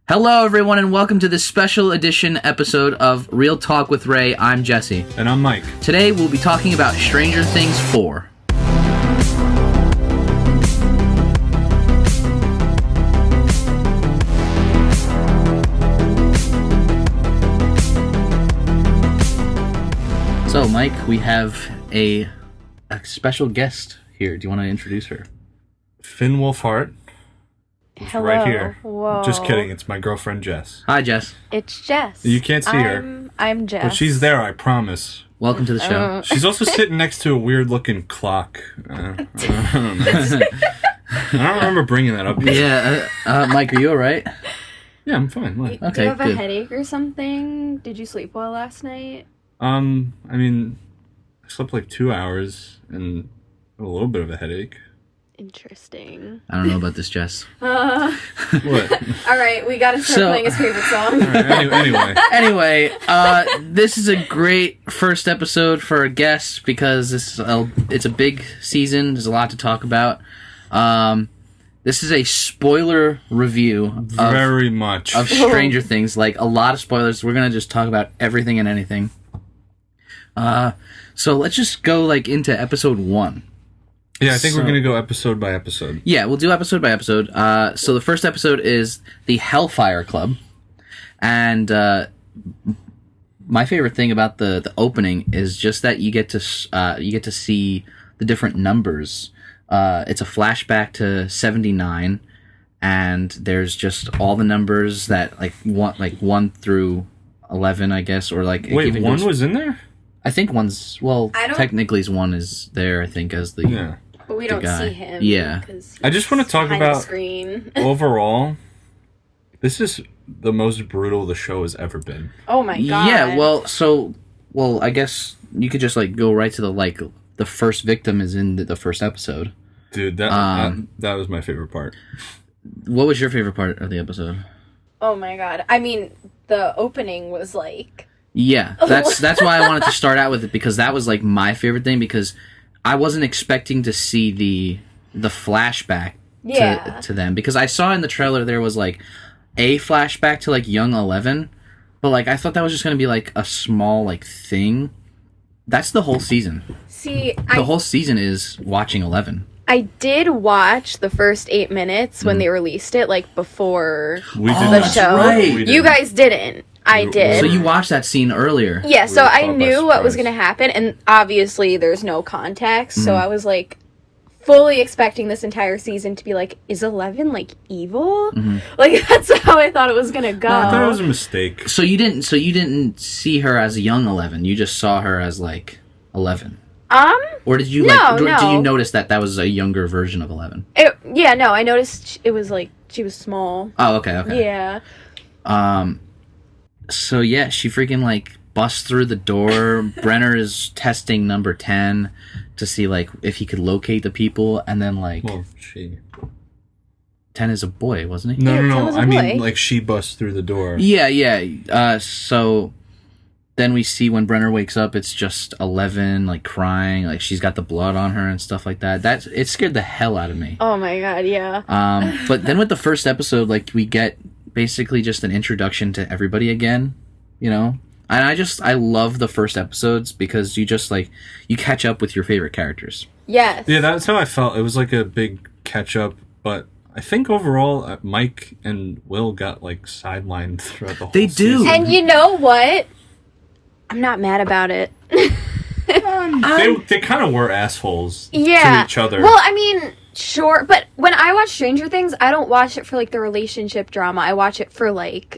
Hello, everyone, and welcome to this special edition episode of Real Talk with Ray. I'm Jesse. And I'm Mike. Today, we'll be talking about Stranger Things 4. So, Mike, we have a special guest here. Do you want to introduce her? Finn Wolfhart. Hello. Right here. Whoa. Just kidding. It's my girlfriend, Jess. Hi, Jess. It's Jess. You can't see her. I'm Jess. But she's there, I promise. Welcome to the show. She's also sitting next to a weird-looking clock. I don't know. I don't remember bringing that up. Yeah, Mike, are you all right? Yeah, I'm fine. What? Okay, Do you have good. a headache or something? Did you sleep well last night? I mean, I slept like 2 hours and a little bit of a headache. Interesting. I don't know about this, Jess. What? All right, we gotta start playing his favorite song. All right, Anyway, this is a great first episode for a guest because it's a big season. There's a lot to talk about. This is a spoiler review very much of Stranger Things. Like, a lot of spoilers. We're going to just talk about everything and anything. So let's just go, into episode 1. Yeah, I think we're going to go episode by episode. Yeah, we'll do episode by episode. So the first episode is the Hellfire Club. And my favorite thing about the opening is just that you get to see the different numbers. It's a flashback to 79, and there's just all the numbers that 1 through 11, I guess, or Wait, 1 was in there? I think technically 1 is there. I think as the yeah. But we don't guy. see him. Yeah. I just want to talk behind the about screen. overall. This is the most brutal the show has ever been. Oh my god. Yeah. Well, I guess you could just go right to the first victim is in the first episode. Dude, that was my favorite part. What was your favorite part of the episode? Oh my god. I mean, the opening was Yeah, that's why I wanted to start out with it, because that was my favorite thing, because I wasn't expecting to see the flashback to them, because I saw in the trailer there was a flashback to young 11, but I thought that was just going to be a small thing. That's the whole season. See, the whole season is watching 11. I did watch the first 8 minutes when they released it, before We did the that. show. Right. You guys didn't. I did. So you watched that scene earlier. Yeah, so were I caught by knew what was surprise. going to happen, and obviously there's no context, so I was fully expecting this entire season to be is 11 evil? That's how I thought it was going to go. I thought it was a mistake. So you didn't see her as a young 11. You just saw her as 11. Or did you No, did no. you notice that was a younger version of 11? I noticed it was she was small. Oh, okay. Yeah. So yeah, she freaking busts through the door. Brenner is testing number 10 to see if he could locate the people, and then Well, she... 10 is a boy, wasn't he? No, Yeah, no, Tim no. was a I mean, boy. she busts through the door. Yeah. So then we see when Brenner wakes up, it's just 11 crying, she's got the blood on her and stuff like that. It scared the hell out of me. Oh my god, yeah. But then with the first episode, we get basically just an introduction to everybody again, and I love the first episodes because you just you catch up with your favorite characters. Yes. Yeah, that's how I felt. It was a big catch up, but I think overall, Mike and Will got sidelined throughout the whole They do. season. And you know what? I'm not mad about it. They kind of were assholes to each other. Well, I mean, sure, but when I watch Stranger Things, I don't watch it for the relationship drama. I watch it for The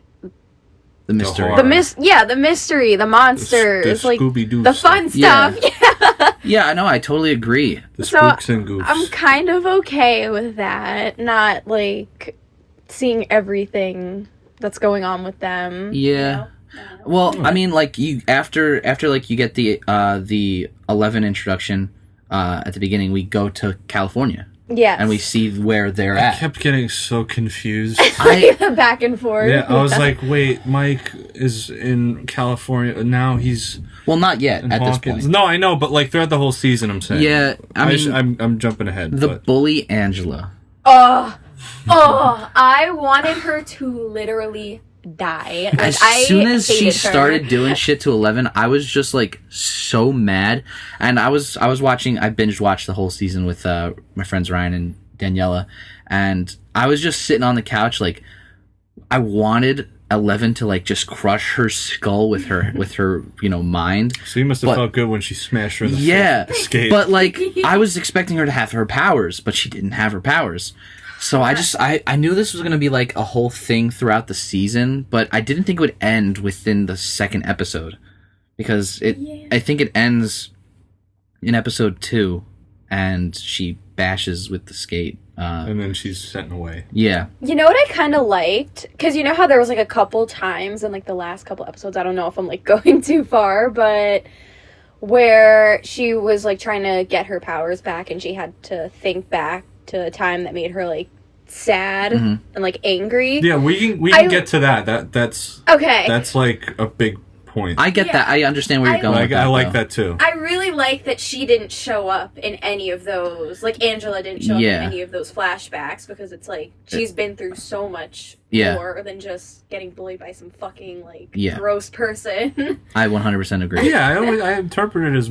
mystery. horror. the mystery, the monsters, the Scooby-Doo the fun Yeah. stuff. Yeah. Yeah, I know. I totally agree. The So, spooks and goofs. I'm kind of okay with that. Not seeing everything that's going on with them. Yeah. Well, I mean, you after you get the 11 introduction at the beginning, we go to California. Yes. And we see where they're I at. kept getting so confused. Back and forth. Yeah, I was wait, Mike is in California. Now he's Well, not yet in at this Hawkins. point. No, I know, but throughout the whole season, I'm saying. Yeah, I mean, I'm jumping ahead. the but bully Angela. Oh, Oh, I wanted her to literally die. Like, As I soon as she hated her. started doing shit to 11, I was just like so mad. And I binged watched the whole season with my friends Ryan and Daniela, and I was just sitting on the couch like I wanted 11 to like just crush her skull with her mind. So you must have felt good when she smashed her in the skate. But like I was expecting her to have her powers, but she didn't have her powers. So I knew this was going to be like a whole thing throughout the season, but I didn't think it would end within the second episode, because I think it ends in episode 2 and she bashes with the skate. And then she's sent away. Yeah. You know what I kind of liked? Because you know how there was like a couple times in like the last couple episodes, I don't know if I'm like going too far, but where she was like trying to get her powers back and she had to think back to a time that made her like sad and like angry. Yeah, we can get to that. That's okay. That's like a big point. I get that. I understand where you're going with that. I like that too. I really like that she didn't show up in any of those. Like Angela didn't show up in any of those flashbacks, because it's like she's been through so much more than just getting bullied by some fucking like gross person. I 100% agree. Yeah, I interpret it as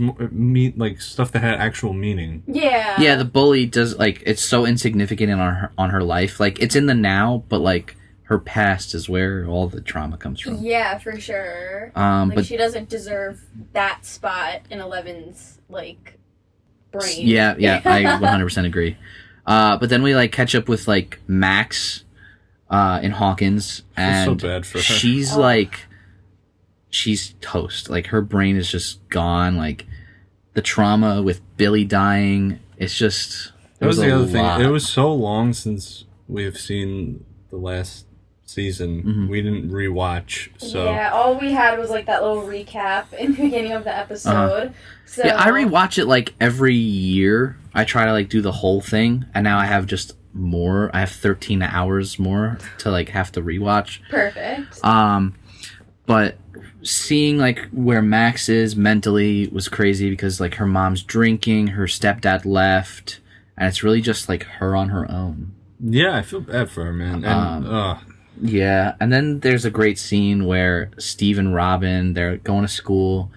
like stuff that had actual meaning. Yeah. Yeah, the bully does like it's so insignificant on her life. Like it's in the now, but like her past is where all the trauma comes from. Yeah, for sure. Like but she doesn't deserve that spot in Eleven's like brain. Yeah, I 100% agree. But then we like catch up with like Max in Hawkins, and so bad for her. She's like she's toast. Like her brain is just gone. Like the trauma with Billy dying, it's just that was the other lot. thing. It was so long since we've seen the last season. We didn't rewatch, so yeah, all we had was like that little recap in the beginning of the episode. So yeah, I rewatch it like every year. I try to like do the whole thing, and now I have just more. I have 13 hours more to like have to rewatch. Perfect. But seeing like where Max is mentally was crazy, because like her mom's drinking, her stepdad left, and it's really just like her on her own. Yeah, I feel bad for her, man. And yeah, and then there's a great scene where Steve and Robin, they're going to school,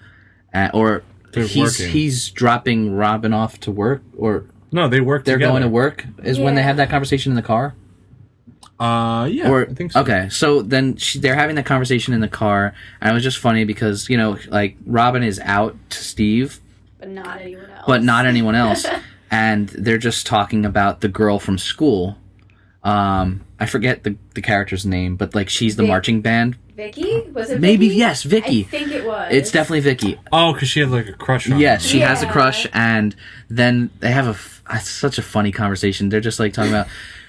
or he's dropping Robin off to work, or no, they work they're together. going to work is when they have that conversation in the car. Yeah, or, I think so. Okay, so then they're having that conversation in the car, and it was just funny because, you know, like Robin is out to Steve, but not anyone else. And they're just talking about the girl from school. I forget the character's name, but like she's the marching band. Vicky? Was it Maybe, Vicky? yes, Vicky. I think it was. It's definitely Vicky. Oh, because she had like a crush on Yes, him. she has a crush, and then they have such a funny conversation. They're just like talking about,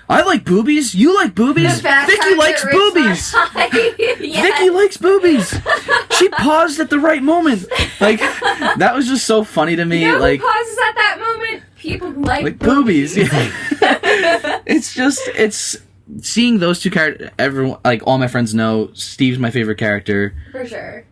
I like boobies, you like boobies, Vicky likes boobies. Vicky likes boobies. She paused at the right moment. Like, that was just so funny to me. You know like, who pauses at that moment? People who like boobies. Yeah. It's seeing those two characters. Everyone, like all my friends know, Steve's my favorite character. For sure.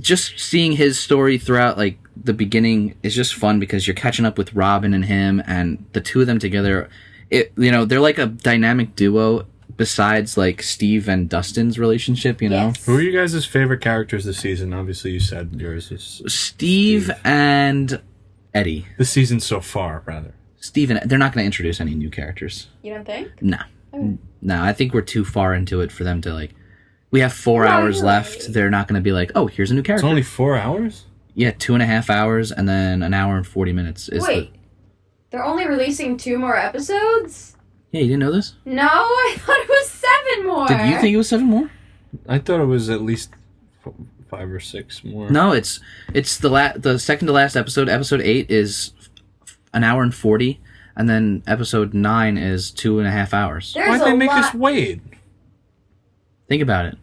Just seeing his story throughout, like the beginning, is just fun because you're catching up with Robin and him, and the two of them together. They're like a dynamic duo. Besides, like Steve and Dustin's relationship, you know. Yes. Who are you guys' favorite characters this season? Obviously, you said yours is Steve and Eddie. This season so far, rather. Steve and they're not going to introduce any new characters. You don't think? No. Okay. No, I think we're too far into it for them to like. We have 4 hours left. They're not going to be like, oh, here's a new character. It's only 4 hours? Yeah, 2.5 hours, and then an hour and 40 minutes. Wait, they're only releasing 2 more episodes? Yeah, you didn't know this? No, I thought it was 7 more. Did you think it was 7 more? I thought it was at least 5 or 6 more. No, it's the second to last episode. Episode 8 is an hour and 40, and then episode 9 is 2.5 hours. Why'd they make us wait? Think about it.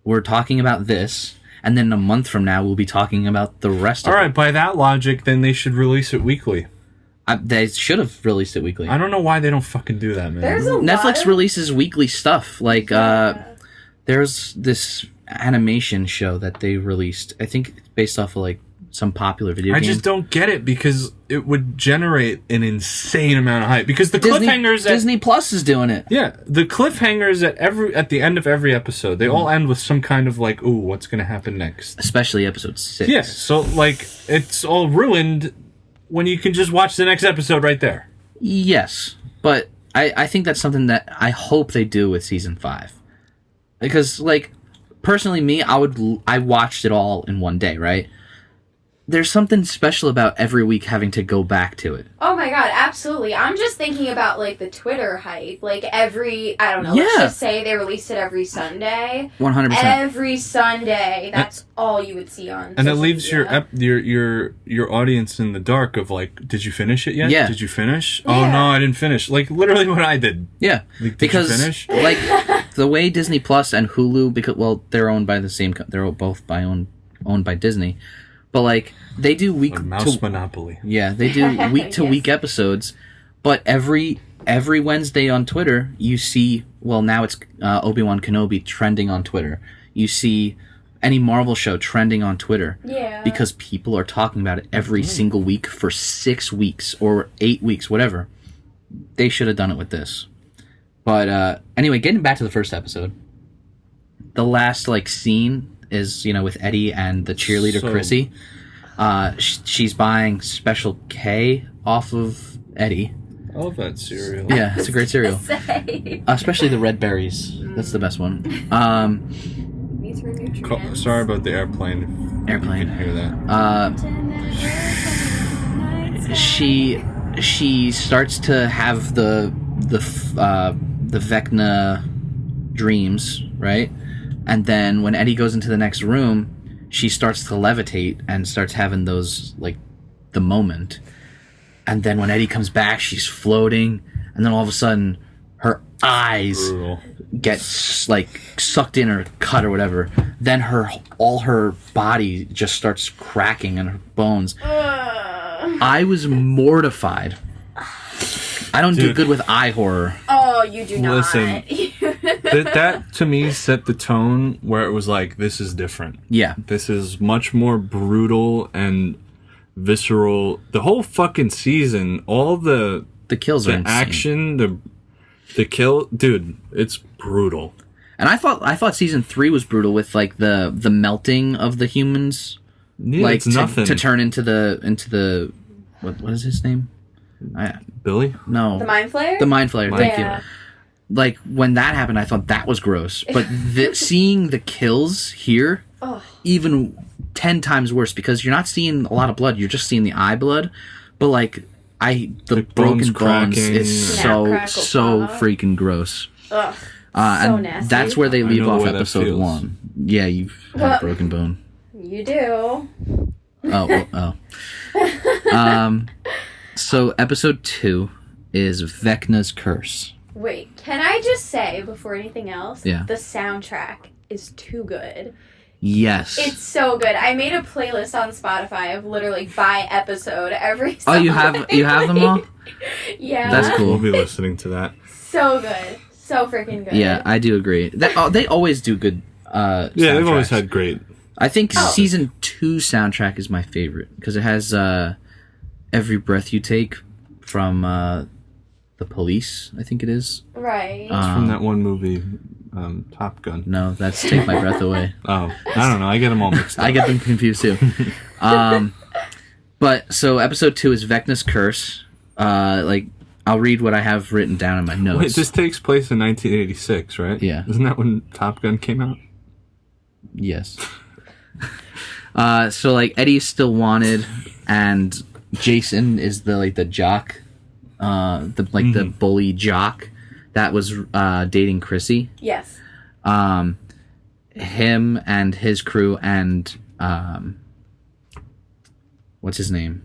We're talking about this, and then a month from now we'll be talking about the rest of it. Alright, by that logic, then they should release it weekly. They should have released it weekly. I don't know why they don't fucking do that, man. Netflix releases weekly stuff. Like, there's this animation show that they released. I think it's based off of, like, some popular video I game. just don't get it because it would generate an insane amount of hype. Because the cliffhangers Disney Plus is doing it. Yeah, the cliffhangers at the end of every episode, they all end with some kind of like, ooh, what's going to happen next? Especially episode 6. Yeah, so like it's all ruined when you can just watch the next episode right there. Yes, but I think that's something that I hope they do with season 5. Because, like, personally, me, I watched it all in one day, right? There's something special about every week having to go back to it. Oh my god, absolutely. I'm just thinking about, like, the Twitter hype. Like, I don't know, let's just say they released it every Sunday. 100%. Every Sunday, that's all you would see on And it leaves media. your audience in the dark of like, did you finish it yet? Yeah. Did you finish? Yeah. Oh no, I didn't finish. Like literally what I did. Yeah, Like, because did you finish? like the way Disney Plus and Hulu, because they're owned by the same, they're both owned by Disney, but like they do A mouse monopoly. yeah, they do week to week Yes. episodes, but every Wednesday on Twitter you see, well now it's Obi-Wan Kenobi trending on Twitter. You see any Marvel show trending on Twitter. Yeah. Because people are talking about it every single week for 6 weeks or 8 weeks, whatever. They should have done it with this. But anyway, getting back to the first episode. The last like scene is, with Eddie and the cheerleader So- Chrissy. She's buying Special K off of Eddie. I love that cereal. Yeah, it's a great cereal. Say. Especially the red berries. That's the best one. These were nutrients. Sorry about the airplane. Airplane. You can hear that. She starts to have the Vecna dreams, right? And then when Eddie goes into the next room, she starts to levitate and starts having those, like, the moment. And then when Eddie comes back, she's floating, and then all of a sudden her eyes Brutal. get like sucked in or cut or whatever. Then all her body just starts cracking and her bones. I was mortified. I don't do Dude. good with eye horror. Oh, you do not. Listen. That to me set the tone where it was like, this is different. Yeah. This is much more brutal and visceral. The whole fucking season, all the The kills are insane. action, the kill, dude, it's brutal. And I thought season 3 was brutal with like the melting of the humans, Yeah, like it's nothing. to turn into the what is his name? Billy? No, The Mind Flayer? The Mind Flayer. Thank Yeah. you. Like when that happened, I thought that was gross. But seeing the kills here, Oh. even 10 times worse because you're not seeing a lot of blood. You're just seeing the eye blood. But like the broken bones cracking. is Snap, crackle, so pop. freaking gross. Ugh. So And nasty. that's where they leave know the off way that episode feels. 1. Yeah, you've had a broken bone. You do. So episode 2 is Vecna's Curse. Wait, can I just say, before anything else, Yeah. the soundtrack is too good. Yes. It's so good. I made a playlist on Spotify of literally by episode every Oh, song. you have them all? Yeah. That's cool. We'll be listening to that. So good. So freaking good. Yeah, I do agree. They always do good Yeah, they've always soundtracks. had great. I think Oh. season 2 soundtrack is my favorite because it has Every Breath You Take from The Police, I think it is. Right. From that one movie, Top Gun. No, that's Take My Breath Away. Oh, I don't know. I get them all mixed up. I get them confused too. But so episode 2 is Vecna's Curse. I'll read what I have written down in my notes. Wait, this takes place in 1986, right? Yeah. Isn't that when Top Gun came out? Yes. So like Eddie's still wanted, and Jason is the jock, the bully jock that was dating Chrissy. Yes. Him and his crew and what's his name?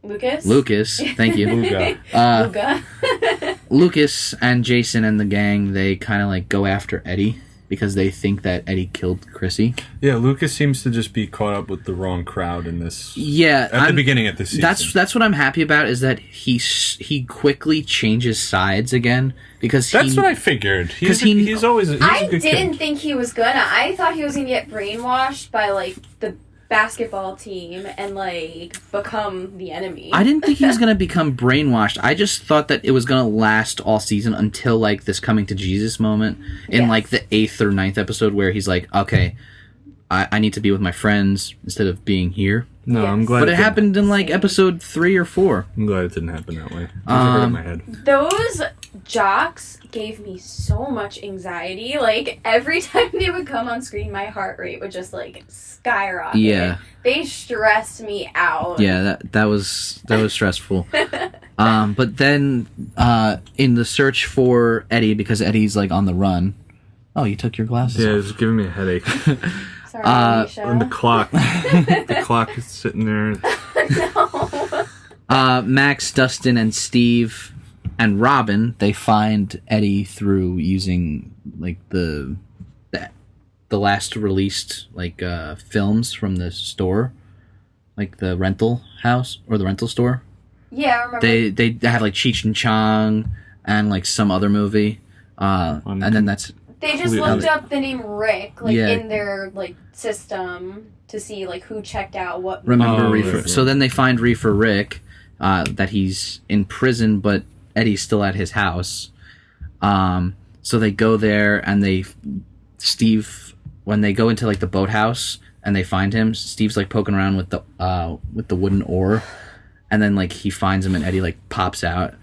Lucas. Thank you. Ooga. Luga. Lucas and Jason and the gang, they kind of like go after Eddie because they think that Eddie killed Chrissy. Yeah, Lucas seems to just be caught up with the wrong crowd in this. Yeah, At the beginning of the season. That's what I'm happy about is that he quickly changes sides again because That's what I figured. He's he- always he's I a good didn't kid. think he was gonna. I thought he was gonna get brainwashed by like the basketball team and like become the enemy. I didn't think he was going to become brainwashed. I just thought that it was going to last all season until like this coming to Jesus moment in like the 8th or 9th episode where he's like, okay, I need to be with my friends instead of being here. No, Yes. I'm glad. But it happened in like episode 3 or 4. I'm glad it didn't happen that way. It hurt in my head. Those jocks gave me so much anxiety. Like every time they would come on screen, my heart rate would just like skyrocket. Yeah. They stressed me out. Yeah, that was stressful. But then in the search for Eddie, because Eddie's like on the run. Oh, you took your glasses Yeah, off. it's giving me a headache. Sorry, Alicia. And the clock. The clock is sitting there. No. Max, Dustin, and Steve and Robin, they find Eddie through using like the last released like films from the store, like the rental house or the rental store. Yeah, I remember. They have like Cheech and Chong and like some other movie, and then that's They just Completely. looked up the name Rick, like, Yeah. in their, like, system to see, like, who checked out what... remember Oh, Reefer. right. So then they find Reefer Rick, that he's in prison, but Eddie's still at his house. So they go there and when they go into like the boathouse and they find him, Steve's like poking around with the wooden oar, and then like he finds him and Eddie like pops out.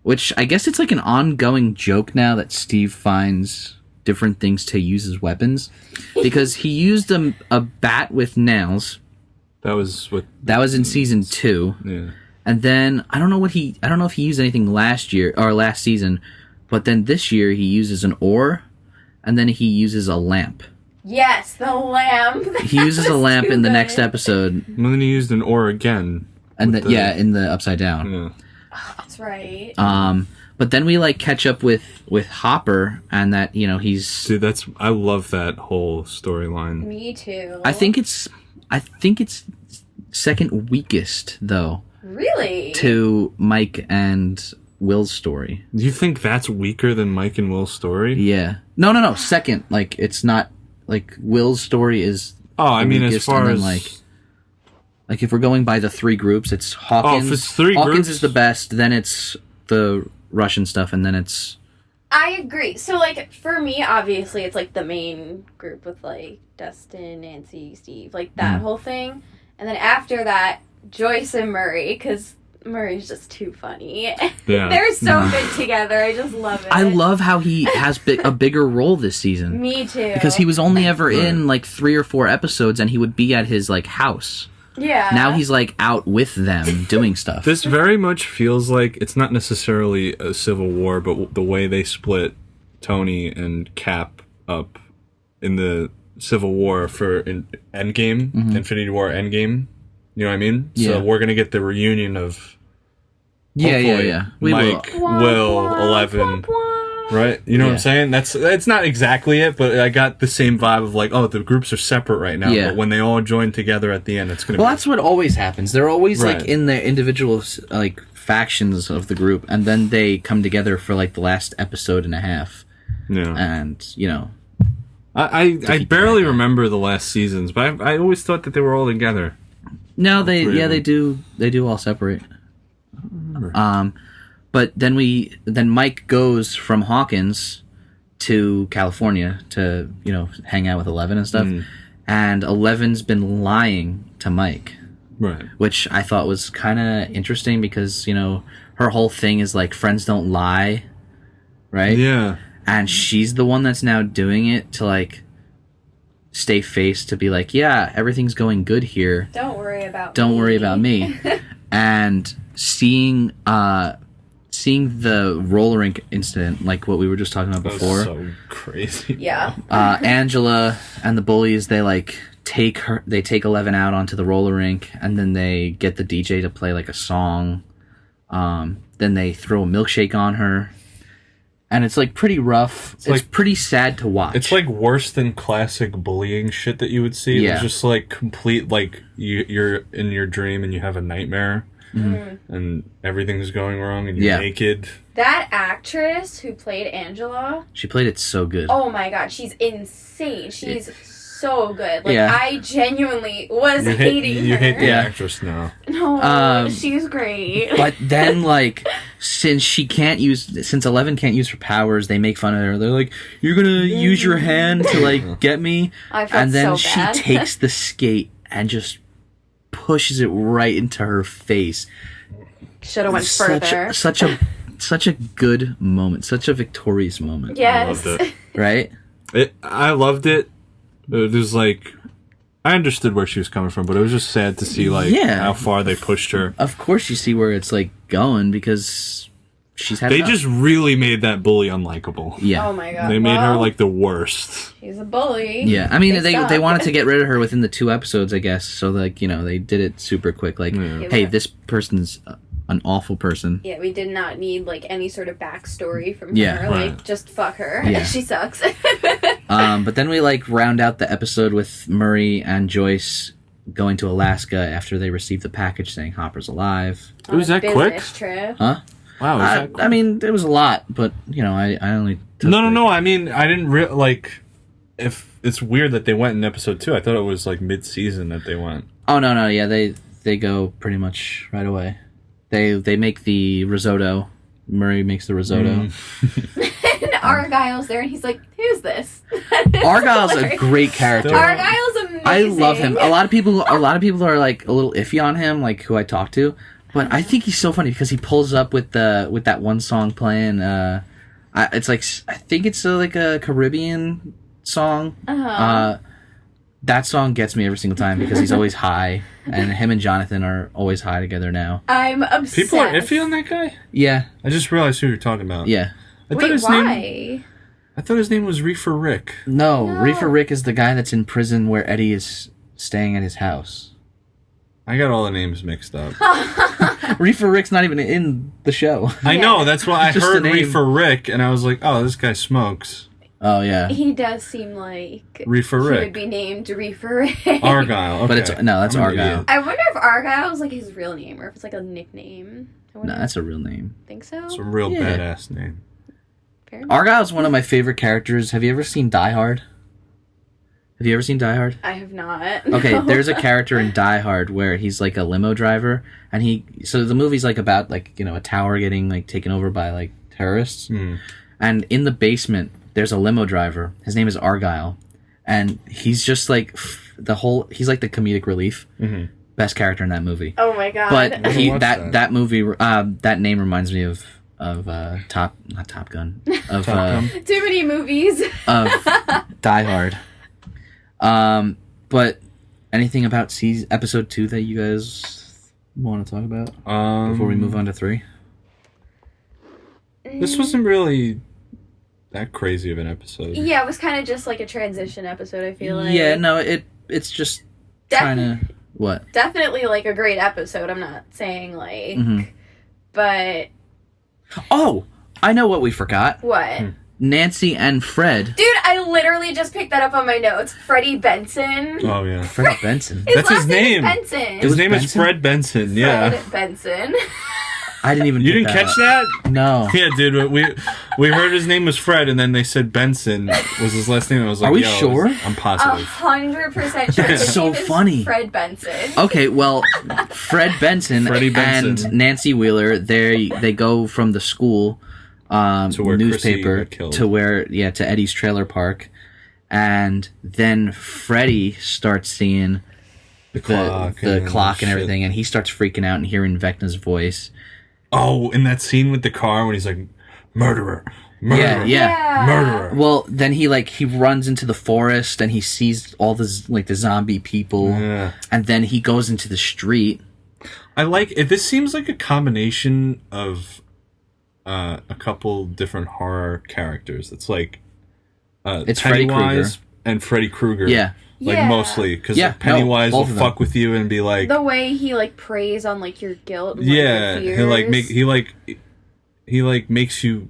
Which I guess it's like an ongoing joke now that Steve finds different things to use as weapons, because he used a bat with nails. That was what. That was in season 2. Yeah. And then I don't know if he used anything last year or last season, but then this year he uses an oar, and then he uses a lamp. Yes, the lamp. He uses a lamp in the next episode, And then he used an oar again. and with in the upside down. Yeah. That's right. But then we like catch up with Hopper, and that he's. Dude, I love that whole storyline. Me too. I think it's second weakest though Really? to Mike and Will's story. Do you think that's weaker than Mike and Will's story? Yeah. No. Second, like it's not like Will's story is. Oh, I the mean, as weakest, far and then, as like if we're going by the 3 groups, it's Hawkins. if it's 3 Hawkins groups- is the best. Then it's the Russian stuff, and then it's. I agree. So, like, for me, obviously, it's, like, the main group with, like, Dustin, Nancy, Steve, like, that whole thing. And then after that, Joyce and Murray, because Murray's just too funny. Yeah. They're so good together. I just love it. I love how he has a bigger role this season. Me too. Because he was only ever in like 3 or 4 episodes, and he would be at his like house. Yeah. Now he's like out with them doing stuff. This very much feels like it's not necessarily a civil war, but the way they split Tony and Cap up in the Civil War for Endgame, Infinity War Endgame. You know what I mean? Yeah. So we're gonna get the reunion of hopefully yeah. We Mike, will. Will, 11, right? You know what I'm Yeah. saying? That's not exactly it, but I got the same vibe of like, oh, the groups are separate right now, Yeah. but when they all join together at the end, it's gonna Well, be that's what always happens. They're always like Right. in their individual like factions of the group, and then they come together for like the last episode and a half, yeah. and I Defeat barely the bad guy. remember the last seasons, but I always thought that they were all together. no, they Three of they do all separate. But then Mike goes from Hawkins to California to hang out with 11 and stuff, and 11's been lying to Mike, Right. which I thought was kind of interesting because her whole thing is like friends don't lie, right? Yeah. And she's the one that's now doing it to like stay face, to be like, yeah, everything's going good here. Don't worry about Don't me. worry about me. And seeing the roller rink incident, like what we were just talking about That was before, so crazy. Yeah. Angela and the bullies, they like take 11 out onto the roller rink, and then they get the DJ to play like a song. Then they throw a milkshake on her, and it's like pretty rough. It's like- pretty sad to watch. It's like worse than classic bullying shit that you would see. Yeah. It's just like complete, like you're in your dream and you have a nightmare and everything's going wrong and you're Yeah. naked. That actress who played Angela, She played it so good. oh my god, she's insane. She's so good. Like, Yeah. I genuinely was hating her. You hate the Yeah. actress now. No, she's great. But then, like, since 11 can't use her powers, they make fun of her. They're like, "You're gonna use your hand to like get me," I felt and then so bad. she takes the skate and just pushes it right into her face. Should have went further. Such a good moment, such a victorious moment. Yes. I loved it. Right? I loved it. There's like, I understood where she was coming from, but it was just sad to see like how far they pushed her. Of course, you see where it's like going because she's had. They enough. just really made that bully unlikable. Yeah. Oh my god. They made her like the worst. She's a bully. Yeah, I mean they suck. wanted to get rid of her within the 2 episodes, I guess. So like they did it super quick. Like, hey, this person's an awful person. Yeah, we did not need like any sort of backstory from Yeah. her. Right. Like, just fuck her. Yeah. She sucks. But then we like round out the episode with Murray and Joyce going to Alaska after they received the package saying Hopper's alive. It was On a that quick? business trip. Huh? Wow. I mean, there was a lot, but I only took No. I mean, I didn't like. If it's weird that they went in episode 2, I thought it was like mid-season that they went. Oh no, yeah, they go pretty much right away. They make the risotto. Murray makes the risotto. And Argyle's there, and he's like, "Who's this?" Argyle's a great character. Argyle's amazing. I love him. A lot of people are like a little iffy on him, like who I talk to, but I think he's so funny because he pulls up with that one song playing. It's like I think it's like a Caribbean song. That song gets me every single time because he's always high, and him and Jonathan are always high together now. I'm obsessed. People are iffy on that guy? Yeah, I just realized who you're talking about. yeah. I thought Wait, his why? name. I thought his name was Reefer Rick. No, No. Reefer Rick is the guy that's in prison where Eddie is staying at his house. I got all the names mixed up. Reefer Rick's not even in the show. I know, that's why I Just heard the name. Reefer Rick, and I was like, oh, this guy smokes. Oh yeah, He does seem like Reefer he Rick. would be named Reefer Rick. Argyle. Okay. but it's that's I'm an Argyle. idiot. I wonder if Argyle's like his real name or if it's like a nickname. I No, wonder. that's a real name. Think so? It's a real Yeah. badass name. Fair enough. Argyle's one of my favorite characters. Have you ever seen Die Hard? Have you ever seen Die Hard? I have not. Okay, No. there's a character in Die Hard where he's like a limo driver, and so the movie's like about like a tower getting like taken over by like terrorists, and in the basement there's a limo driver. His name is Argyle, and he's just like he's like the comedic relief. Best character in that movie. Oh my god. But watch that movie that name reminds me of not Top Gun of too many movies. of Die Hard. But anything about episode 2 that you guys want to talk about before we move on to 3? This wasn't really that crazy of an episode. Yeah, it was kind of just like a transition episode, I feel like. Yeah, no, it's just trying to what? Definitely like a great episode. I'm not saying like Mhm. but Oh, I know what we forgot. what? Nancy and Fred. Dude, I literally just picked that up on my notes. Freddie Benson. Oh, yeah. Fred Benson. His That's his last name. is Benson. His was name is Benson? Fred Benson, yeah. Fred Benson. I didn't even. You pick didn't catch that? up. No. Yeah, dude. We heard his name was Fred, and then they said Benson was his last name. And I was like, Are we yo, sure? I'm positive. 100% sure. That's His so name is funny. Fred Benson. Okay, well, Fred Benson Freddie Benson. and Nancy Wheeler, they go from the school To where newspaper Chrissy got killed. to Eddie's trailer park, and then Freddie starts seeing the clock and shit. everything, and he starts freaking out and hearing Vecna's voice. Oh, in that scene with the car when he's like, murderer, murderer, Yeah. murderer. Well, then he runs into the forest and he sees all the zombie people, Yeah. and then he goes into the street. I like it. This seems like a combination of a couple different horror characters. It's like It's Freddy Pennywise and Freddy Krueger. Yeah. Like Yeah. mostly, because Yeah, no, Pennywise both will of them. fuck with you and be like, The way he like preys on like your guilt. And, yeah, like, he your like fears. he makes you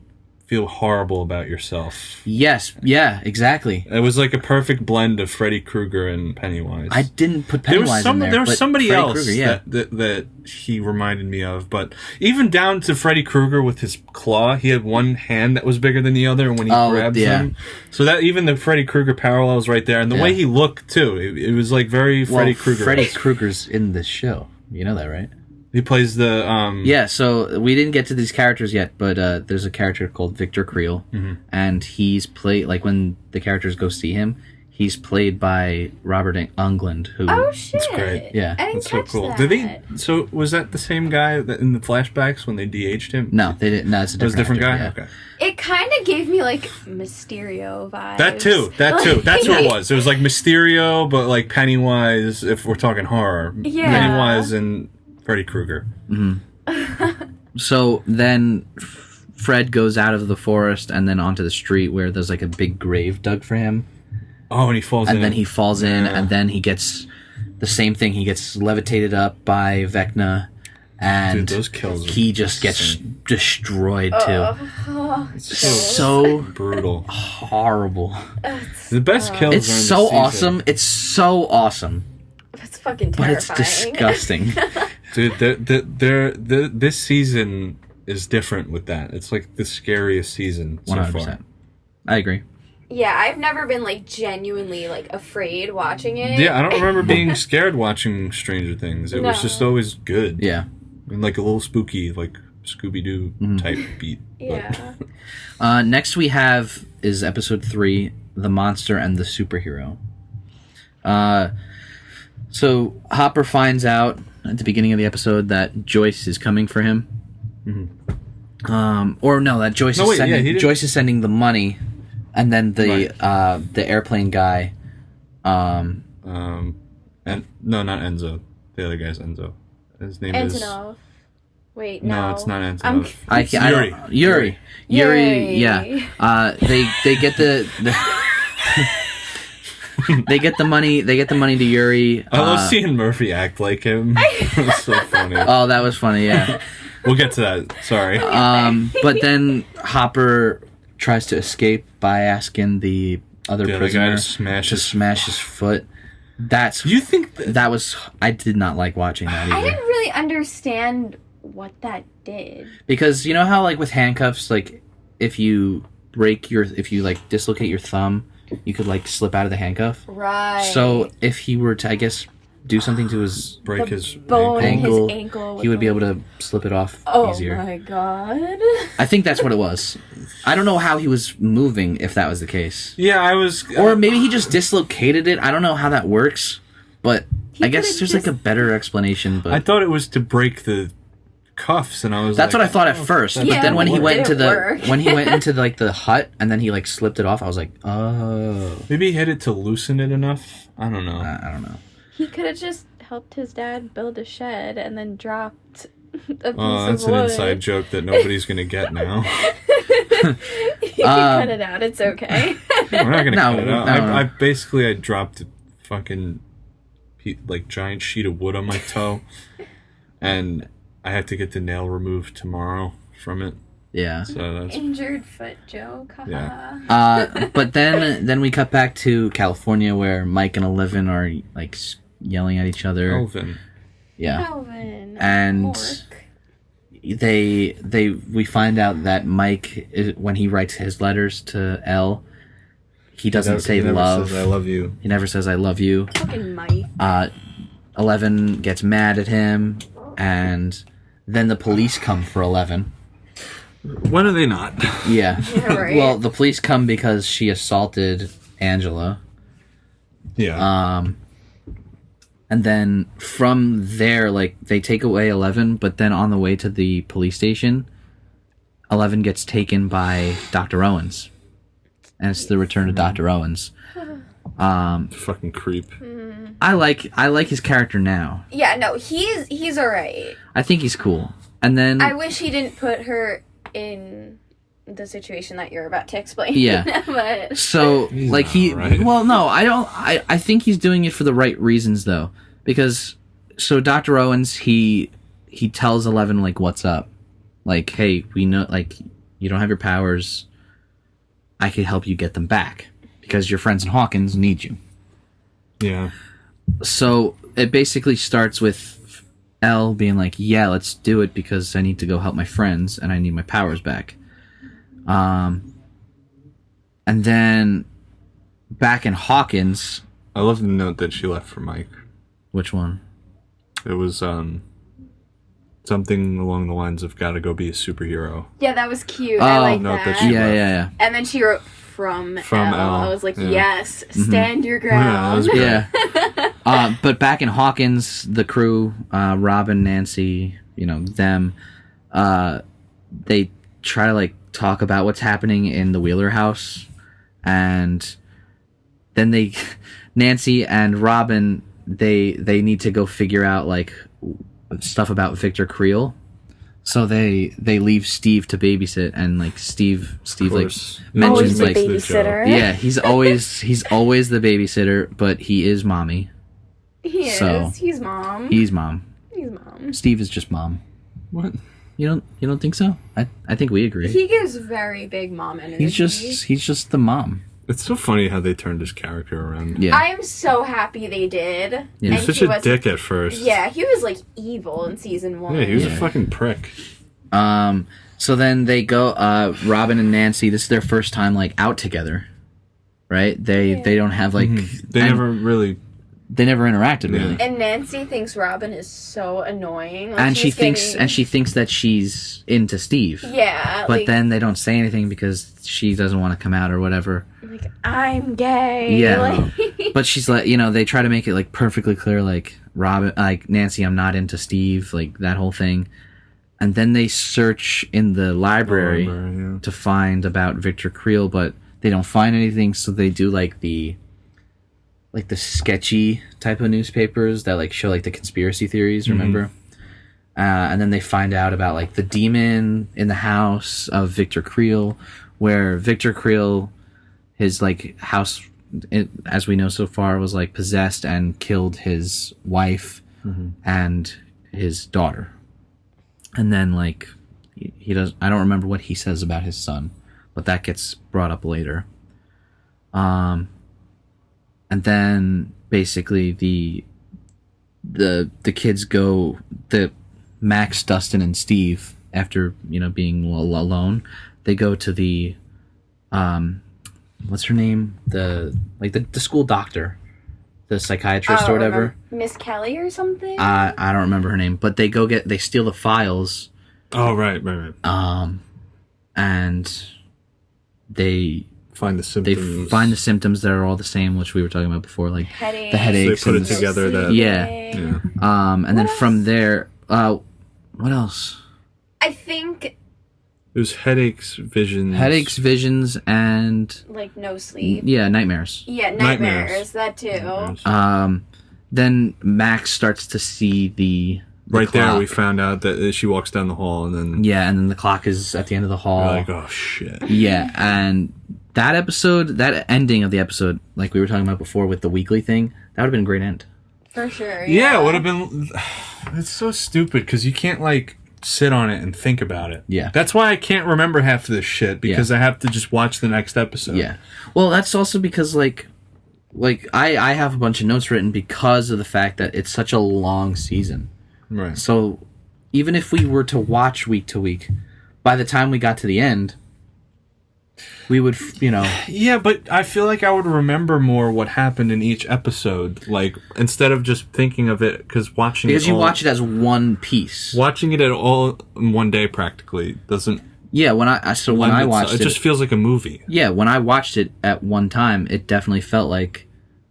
feel horrible about yourself. Yes, yeah, exactly. It was like a perfect blend of Freddy Krueger and Pennywise. I didn't put Pennywise in there. There was but somebody Freddy else Krueger, that he reminded me of, but even down to Freddy Krueger with his claw, he had one hand that was bigger than the other, and when he grabs him, so that even the Freddy Krueger parallel was right there, and the way he looked too, it was like very Freddy Krueger. Freddy Krueger's in this show. You know that, right? He plays the Yeah, so we didn't get to these characters yet, but there's a character called Victor Creel, and he's played, like, when the characters go see him, he's played by Robert Englund, who... Oh, shit. That's great. Yeah. I didn't That's so catch cool. that. Did they? So was that the same guy that in the flashbacks when they de-aged him? No, they didn't. No, it's a It was a different guy. actor, yeah. Okay. It kind of gave me, like, Mysterio vibes. That too. That's what it was. It was like Mysterio, but like Pennywise. If we're talking horror, Yeah. Pennywise and Freddy Krueger. So then Fred goes out of the forest and then onto the street where there's like a big grave dug for him. Oh, and he falls in. And then he falls in, Yeah. and then he gets the same thing. He gets levitated up by Vecna, and Dude, those kills are he just gets destroyed too. It's So brutal. horrible. The best kills. It's are in the so season. awesome. It's so awesome, It's fucking but it's terrifying. disgusting. Dude. This season is different with that. It's like the scariest season so 100%. far. I agree. Yeah, I've never been, like, genuinely, like, afraid watching it. Yeah, I don't remember being scared watching Stranger Things. It was just always good. Yeah. And like a little spooky, like Scooby-Doo type beat. Yeah. Next we have is episode 3, The Monster and the Superhero. So Hopper finds out at the beginning of the episode that Joyce is coming for him. Or no, that Joyce Joyce is sending the money, and then the airplane guy. And no, not Enzo. The other guy's Enzo. His name is. Antonov. Wait, no. No, it's not Antonov. Yuri. Yeah. They get the they get the money. They get the money to Yuri. I love seeing Murphy act like him. It's so funny. Oh, that was funny. Yeah. We'll get to that. Sorry. But then Hopper tries to escape by asking the other prisoner guy to smash his foot. You think that was... I did not like watching that either. I didn't really understand what that did. Because you know how, like, with handcuffs, like, if you like, dislocate your thumb, you could, like, slip out of the handcuff? Right. So if he were to, I guess, do something to his break his bone ankle, in his ankle, he would be able to slip it off easier. Oh my god. I think that's what it was. I don't know how he was moving if that was the case. Yeah, I was. Or maybe he just dislocated it. I don't know how that works, but I guess could've there's like a better explanation. But I thought it was to break the cuffs, and I was. that's like, what I thought at first. But Yeah, then when he it went into didn't work. when he went into like the hut and then he like slipped it off, I was like, oh, maybe he hit it to loosen it enough. I don't know. I don't know. He could have just helped his dad build a shed and then dropped a piece Oh, that's of an wood. inside joke that nobody's gonna get now. You can cut it out. It's okay. We're not gonna cut it out. No. I basically dropped a fucking like giant sheet of wood on my toe, and I have to get the nail removed tomorrow from it. Yeah. So that's Injured foot joke. Haha. Yeah. But then we cut back to California where Mike and Eleven are like yelling at each other. Elvin. Yeah. Calvin. And Mork. we find out that Mike when he writes his letters to Elle, he doesn't say He never love. says, I love you. He never says I love you. Fucking Mike. 11 gets mad at him, and then the police come for 11. When are they not? Yeah. Yeah, right. Well, the police come because she assaulted Angela. Yeah. And then from there, like, they take away 11, but then on the way to the police station, 11 gets taken by Dr. Owens. And it's the return of Dr. Owens. Fucking creep. I like his character now. Yeah, no, he's alright. I think he's cool. And then I wish he didn't put her in the situation that you're about to explain. Yeah. But so He's like he not right. well no, I think he's doing it for the right reasons though. Because so Dr. Owens he tells 11 like what's up. Like, hey, we know, like, you don't have your powers. I could help you get them back because your friends in Hawkins need you. Yeah. So it basically starts with Elle being like, yeah, let's do it because I need to go help my friends and I need my powers back. And then back in Hawkins... I love the note that she left for Mike. Which one? It was something along the lines of "Gotta go be a superhero." Yeah, that was cute. I like no, that. that she- Yeah. And then she wrote from Elle. I was like, yeah. yes, stand your ground. Yeah, that was Yeah. But back in Hawkins, the crew, Robin, Nancy, them, they try to like talk about what's happening in the Wheeler house, and then Nancy and Robin, they need to go figure out like stuff about Victor Creel. So they leave Steve to babysit, and like Steve like course. mentions Always the like babysitter. yeah, he's always the babysitter, but he is mommy. He is. So, He's mom. He's mom. He's mom. Steve is just mom. What? You don't think so? I think we agree. He gives very big mom energy. He's just the mom. It's so funny how they turned his character around. Yeah. I am so happy they did. Yeah. He was And such a dick at first. Yeah, he was like evil in season 1. Yeah, he was Yeah. a fucking prick. So then they go. Robin and Nancy. This is their first time like out together, right? They don't have like They never interacted Yeah. really. And Nancy thinks Robin is so annoying. Like, And she she's thinks that she's into Steve. Yeah, But like, then they don't say anything because she doesn't want to come out or whatever. like, I'm gay. Yeah. Like, But she's like, they try to make it like perfectly clear, like Nancy, I'm not into Steve, like that whole thing. And then they search in the library yeah. to find about Victor Creel, but they don't find anything. So they do like the sketchy type of newspapers that like show like the conspiracy theories. Remember? And then they find out about like the demon in the house of Victor Creel, where Victor Creel, his like house, as we know so far, was like possessed and killed his wife and his daughter. And then like he does. I don't remember what he says about his son, but that gets brought up later. And then basically the kids go, Max, Dustin, and Steve, after being alone, they go to the what's her name, the school doctor, the psychiatrist or whatever, Miss Kelly or something. I don't remember her name, but they steal the files. Oh right. And they Find the symptoms. find the symptoms that are all the same, which we were talking about before, like Headaches. the headaches. So they put and it together that- Yeah. Yeah. And then from there, what else? I think It was headaches, Visions, and like no sleep. yeah, nightmares. Yeah, Nightmares. nightmares. That too. Nightmares. Then Max starts to see the Right there, clock. we found out that she walks down the hall, and then Yeah, and then the clock is at the end of the hall. we're like, oh shit. Yeah, and that ending of the episode, like we were talking about before with the weekly thing, that would have been a great end. For sure. Yeah, it would have been. It's so stupid because you can't like sit on it and think about it. Yeah. That's why I can't remember half of this shit because I have to just watch the next episode. Yeah. Well, that's also because like I have a bunch of notes written because of the fact that it's such a long season. Right. So even if we were to watch week to week, by the time we got to the end, we would, Yeah, but I feel like I would remember more what happened in each episode, like instead of just thinking of it because you watch it as one piece. Watching it at all in one day practically doesn't. Yeah, when I watched it just feels like a movie. Yeah, when I watched it at one time, it definitely felt like,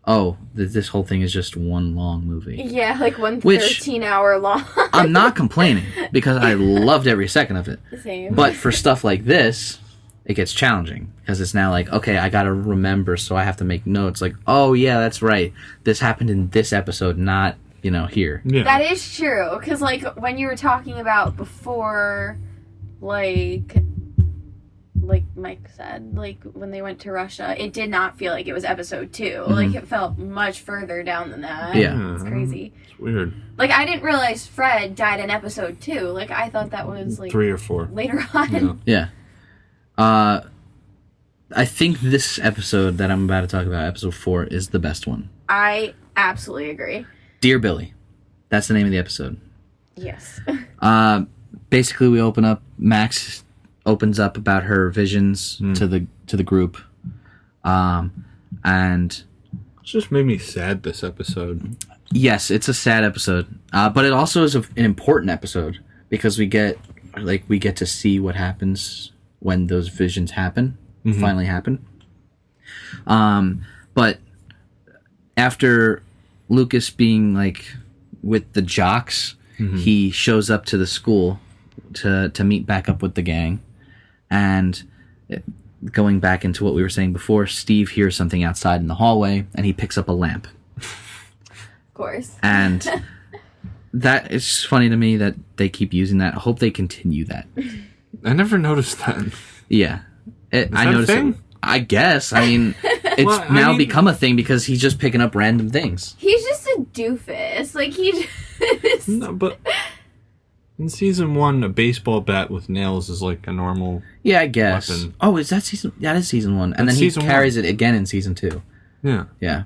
oh, this whole thing is just one long movie. Yeah, like one Which- 13-hour long. I'm not complaining because I loved every second of it. Same. But for stuff like this, it gets challenging because it's now like, okay, I gotta remember, so I have to make notes. Like, oh yeah, that's right. This happened in this episode, not here. Yeah. That is true, because like when you were talking about before, like Mike said, like when they went to Russia, it did not feel like it was episode 2. Like it felt much further down than that. Yeah. It's crazy. It's weird. Like I didn't realize Fred died in episode 2. Like I thought that was like 3 or 4. later on. Yeah. Yeah. I think this episode that I'm about to talk about, episode 4, is the best one. I absolutely agree. Dear Billy. That's the name of the episode. Yes. Basically, we open up. Max opens up about her visions to the group, and It just made me sad, this episode. yes, it's a sad episode, but it also is an important episode because we get to see what happens when those visions finally happen. But after Lucas being like with the jocks, he shows up to the school to meet back up with the gang, and going back into what we were saying before, Steve hears something outside in the hallway, and he picks up a lamp. Of course. And that is funny to me that they keep using that. I hope they continue that. I never noticed that. Yeah. I that a noticed thing? it. I guess. I mean, it's Well, I now mean- become a thing because he's just picking up random things. He's just a doofus. Like, he just... No, but in season 1, a baseball bat with nails is like a normal. Yeah, I guess. Weapon. Oh, is that season? That is season 1. And That's then he season carries it again in season 2. Yeah. Yeah.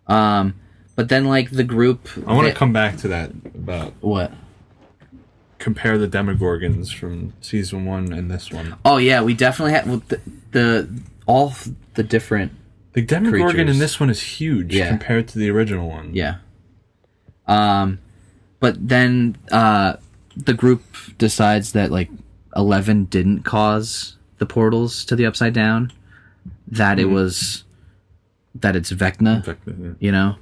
But then, like, the group... I want to come back to that about What? compare the Demogorgons from season 1 and this one. Oh, yeah, we definitely have... all the different... The Demogorgon creatures. in this one is huge compared to the original one. Yeah. But then the group decides that like 11 didn't cause the portals to the Upside Down. That it was that it's Vecna, Yeah. you know.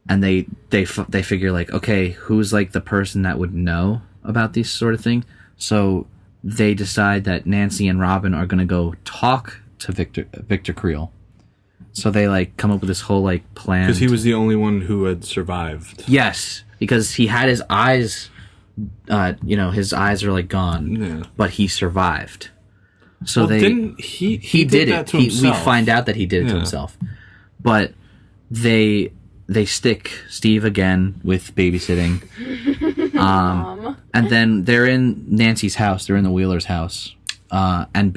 And they figure like, okay, who's like the person that would know about this sort of thing? So they decide that Nancy and Robin are gonna go talk to Victor Creel. So they like come up with this whole like plan. Because he was the only one who had survived. Yes, because he had his eyes, his eyes are like gone, Yeah. but he survived. So Well, didn't he did that it. to We himself. find out that he did it to Yeah. himself. But they stick Steve again with babysitting. And then they're in Nancy's house. They're in the Wheeler's house. And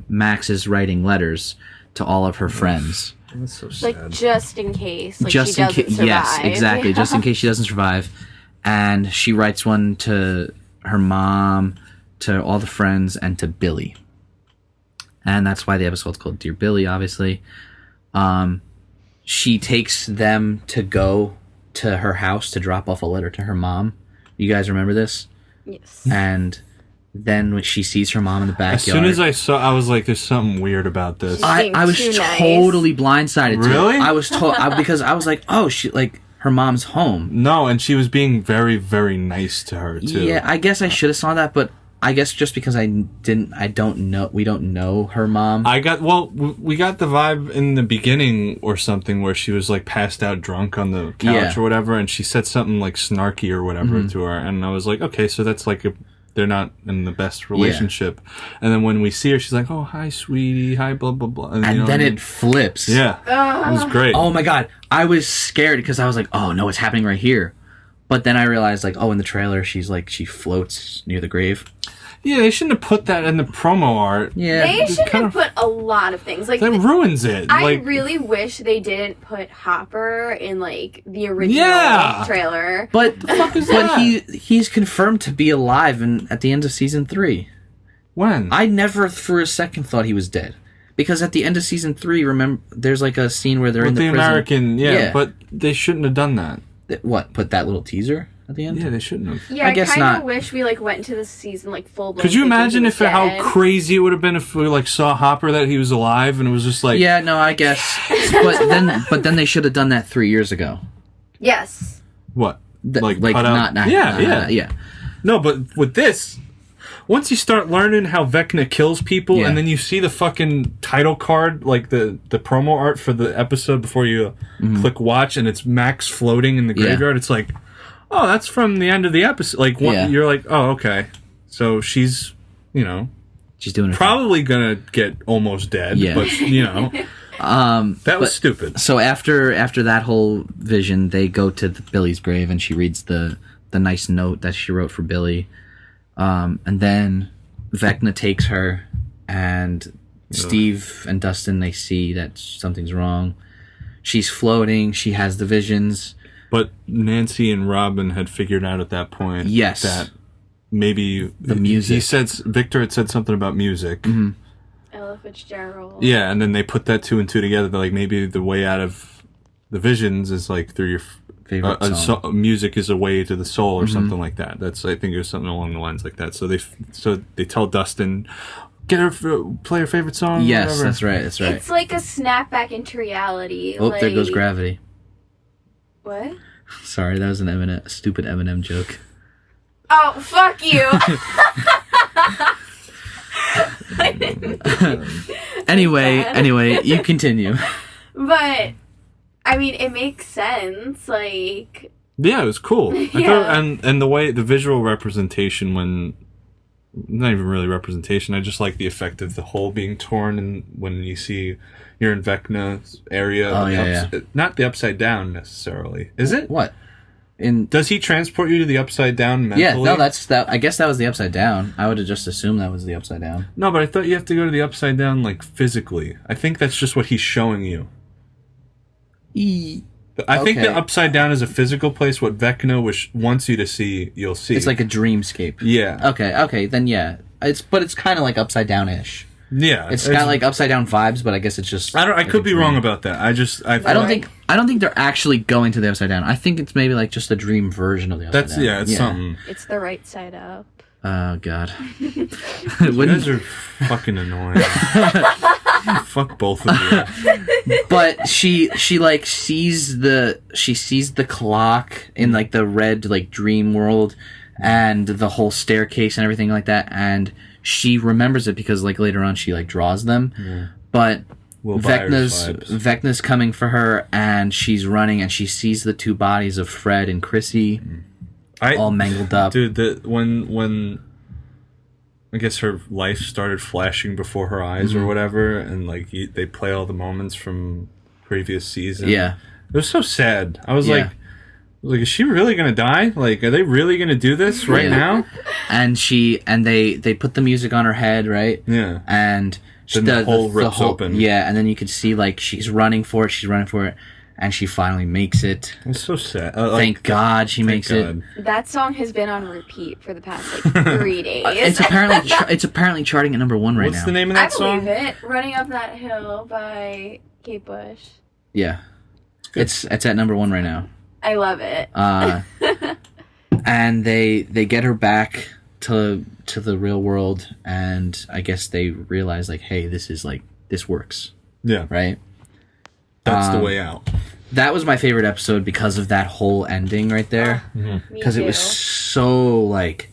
Max is writing letters to all of her friends. That's so sad. Like, just in case. Like, Just she in doesn't case, survive. yes, exactly. Just in case she doesn't survive. And she writes one to her mom, to all the friends, and to Billy. And that's why the episode's called Dear Billy, obviously. She takes them to go to her house to drop off a letter to her mom. You guys remember this? Yes. And then when she sees her mom in the backyard... As soon as I was like, there's something weird about this. I was Too nice. totally blindsided to Really? it. I was because I was like, oh, she like her mom's home. No, and she was being very, very nice to her too. Yeah, I guess I should have saw that, but I guess just because we don't know her mom. we got the vibe in the beginning or something where she was like passed out drunk on the couch Yeah. or whatever, and she said something like snarky or whatever to her, and I was like, okay, so that's like they're not in the best relationship. And then when we see her, she's like, oh, hi, sweetie, hi, blah, blah, blah. and you know then what I mean? it flips. Yeah, it was great. Oh my god, I was scared because I was like, oh no, it's happening right here. But then I realized, like, oh, in the trailer, she floats near the grave. Yeah, they shouldn't have put that in the promo art. Yeah. They should kind have of- put a lot of things. Like, That ruins it. I like, really wish they didn't put Hopper in, like, the original Yeah. trailer. But that? he's confirmed to be alive at the end of season 3. when? I never for a second thought he was dead. Because at the end of season 3, remember, there's like a scene where they're in With the the prison. American, yeah, but they shouldn't have done that. What, put that little teaser at the end? Yeah, they shouldn't have. Yeah, I guess kind of not. wish we, like, went into the season, like, full-blown. Could you thinking imagine he was how dead. crazy it would have been if we like saw Hopper that he was alive and it was just like, Yeah, no, I guess. but then they should have done that 3 years ago. Yes. what? Like cut out- not yeah. No, but with this, once you start learning how Vecna kills people, Yeah. and then you see the fucking title card, like the promo art for the episode before you click watch, and it's Max floating in the Yeah. graveyard, it's like, oh, that's from the end of the episode. Like, Yeah. you're like, oh, okay. So she's, She's doing it. probably gonna get almost dead, Yeah. but, that was stupid. So after that whole vision, they go to Billy's grave, and she reads the nice note that she wrote for Billy, and then Vecna takes her, and Steve and Dustin, they see that something's wrong. She's floating. She has the visions. But Nancy and Robin had figured out at that point that maybe the music. Victor had said something about music. Mm-hmm. Ella Fitzgerald. Yeah, and then they put that 2 and 2 together. They're like, maybe the way out of the visions is like through your favorite song. Music is a way to the soul, or something like that. I think it was something along the lines like that. So they tell Dustin, play her favorite song. Yes, whatever. That's right. It's like a snapback into reality. Oh, there goes gravity. What? Sorry, that was a stupid Eminem joke. Oh, fuck you! Anyway, you continue. But, I mean, it makes sense, like... Yeah, it was cool. I thought, and the way, the visual representation not even really representation, I just like the effect of the hole being torn, and when you're in Vecna's area, not the upside down necessarily. Is it? What? Does he transport you to the upside down mentally? Yeah, no, I guess that was the upside down. I would have just assumed that was the upside down. No, but I thought you have to go to the upside down, like, physically. I think that's just what he's showing you. I think the upside down is a physical place. What Vecna wants you to see, you'll see. It's like a dreamscape. Yeah. Okay, then yeah. It's kind of like upside down-ish. Yeah. It's got like upside down vibes, but I guess it's just... I could be wrong about that. I don't think they're actually going to the upside down. I think it's maybe like just a dream version of the upside down. Yeah, it's something. It's the right side up. Oh, God. You guys are fucking annoying. Fuck both of you. But she like sees the clock in like the red like dream world and the whole staircase and everything like that, and she remembers it because like later on she like draws them. Yeah. But Vecna's coming for her, and she's running, and she sees the 2 bodies of Fred and Chrissy all mangled up. Dude, when I guess her life started flashing before her eyes or whatever, and like they play all the moments from previous season. Yeah, it was so sad. I was like, is she really gonna die? Like, are they really gonna do this right now? And they put the music on her head, right? Yeah, and then the hole rips open. Yeah, and then you could see like she's running for it, and she finally makes it. It's so sad. Thank God she makes it. That song has been on repeat for the past like 3 days. It's apparently charting at #1 right now. What's the name of that song? I believe it. Running Up That Hill by Kate Bush. Yeah, it's at #1 right now. I love it. And they get her back to the real world, and I guess they realize like, hey, this works. Yeah. Right? That's the way out. That was my favorite episode because of that whole ending right there. Because it was so like,